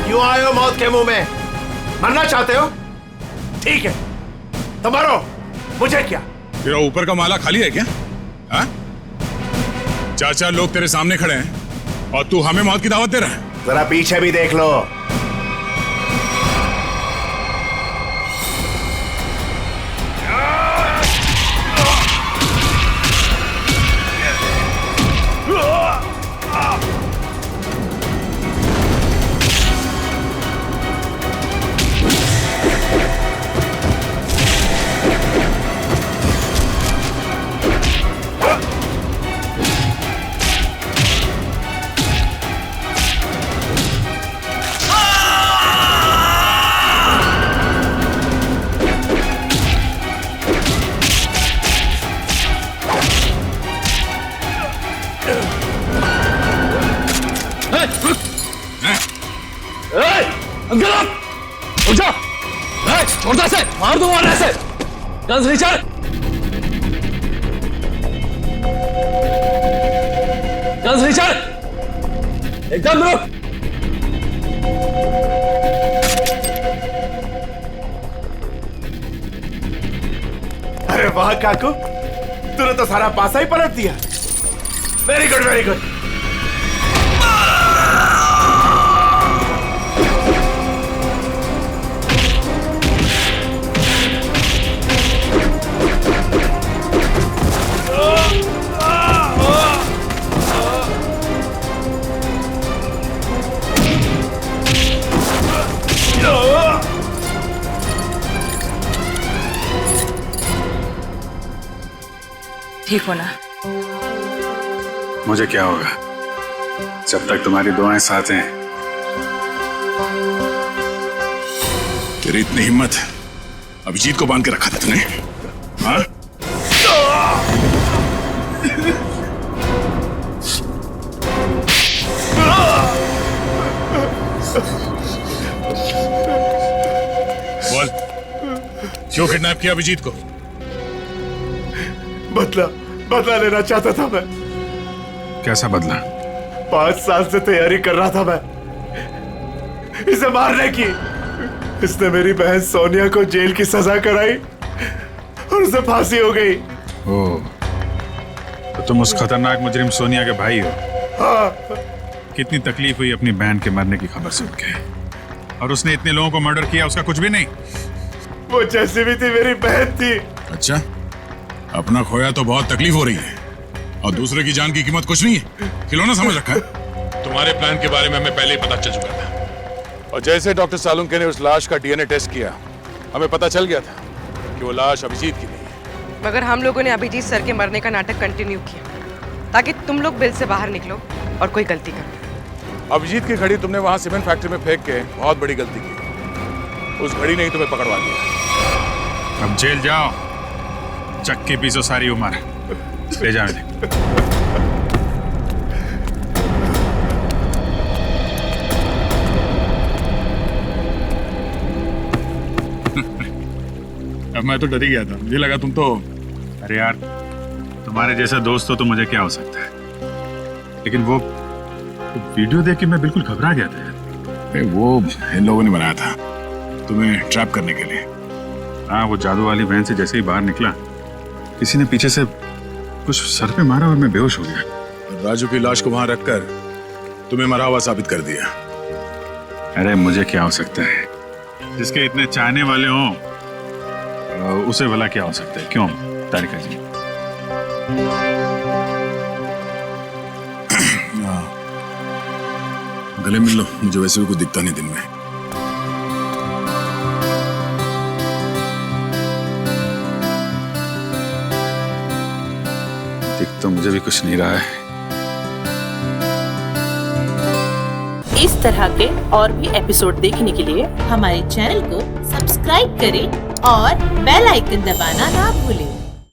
क्यों आए हो मौत के मुंह में? मरना चाहते हो? ठीक है तो मरो, मुझे क्या। तेरा ऊपर का माला खाली है क्या? हाँ? 4-4 लोग तेरे सामने खड़े हैं और तू हमें मौत की दावत दे रहा है। जरा पीछे भी देख लो। उठ जा! छोड़ दे से! मार दूंगा ऐसे! Guns Richard! Guns Richard! एकदम रुक! अरे वाह काकू, तूने तो सारा पासा ही पलट दिया। Very good, very good. ठीक हो ना? मुझे क्या होगा जब तक तुम्हारी दुआएं साथ हैं। तेरी इतनी हिम्मत अभिजीत को बांध के रखा था तूने? हाँ? बोल, क्यों किडनैप किया अभिजीत को? बदला लेना चाहता था मैं। कैसा बदला? 5 साल से तैयारी कर रहा था मैं इसे मारने की। इसने मेरी बहन सोनिया को जेल की सजा कराई और उसे फांसी हो गई। ओह, तो तुम उस खतरनाक मुजरिम सोनिया के भाई हो? हाँ। कितनी तकलीफ हुई अपनी बहन के मरने की खबर सुन के। और उसने इतने लोगों को मर्डर किया, उसका कुछ भी नहीं? वो जैसी भी थी मेरी बहन थी। अच्छा, अपना खोया तो बहुत तकलीफ हो रही है और दूसरे की जान की कीमत कुछ नहीं है। खिलौना समझ रखा है। तुम्हारे प्लान के बारे में हमें पहले ही पता चल चुका था और जैसे डॉक्टर सालुंके ने उस लाश का डीएनए टेस्ट किया, हमें पता चल गया था कि वो लाश अभिजीत की नहीं है। मगर हम लोगों ने अभिजीत सर के मरने का नाटक कंटिन्यू किया ताकि तुम लोग बिल से बाहर निकलो और कोई गलती करो। अभिजीत की घड़ी तुमने वहां सीमेंट फैक्ट्री में फेंक के बहुत बड़ी गलती की। उस घड़ी ने ही तुम्हें पकड़वा दिया। अब जेल जाओ, चक्की पीसो सारी उम्र। ले जाओ इन्हें। अब मैं तो डर ही गया था, मुझे लगा तुम तो। अरे यार, तुम्हारे जैसा दोस्त हो तो मुझे क्या हो सकता है, लेकिन वो वीडियो देख के मैं बिल्कुल घबरा गया था यार। वो इन लोगों ने बनाया था तुम्हें ट्रैप करने के लिए। हाँ, वो जादू वाली वैन से जैसे ही बाहर निकला, किसी ने पीछे से कुछ सर पे मारा और मैं बेहोश हो गया। राजू की लाश को वहां रखकर तुम्हें मरा हुआ साबित कर दिया। अरे मुझे क्या हो सकता है, जिसके इतने चाहने वाले हों उसे भला क्या हो सकता है? क्यों तारिका जी? गले मिल लो, मुझे वैसे भी कुछ दिखता नहीं दिन में। दिख तो मुझे भी कुछ नहीं रहा है। इस तरह के और भी एपिसोड देखने के लिए हमारे चैनल को सब्सक्राइब करें और बेल आइकन दबाना ना भूलें।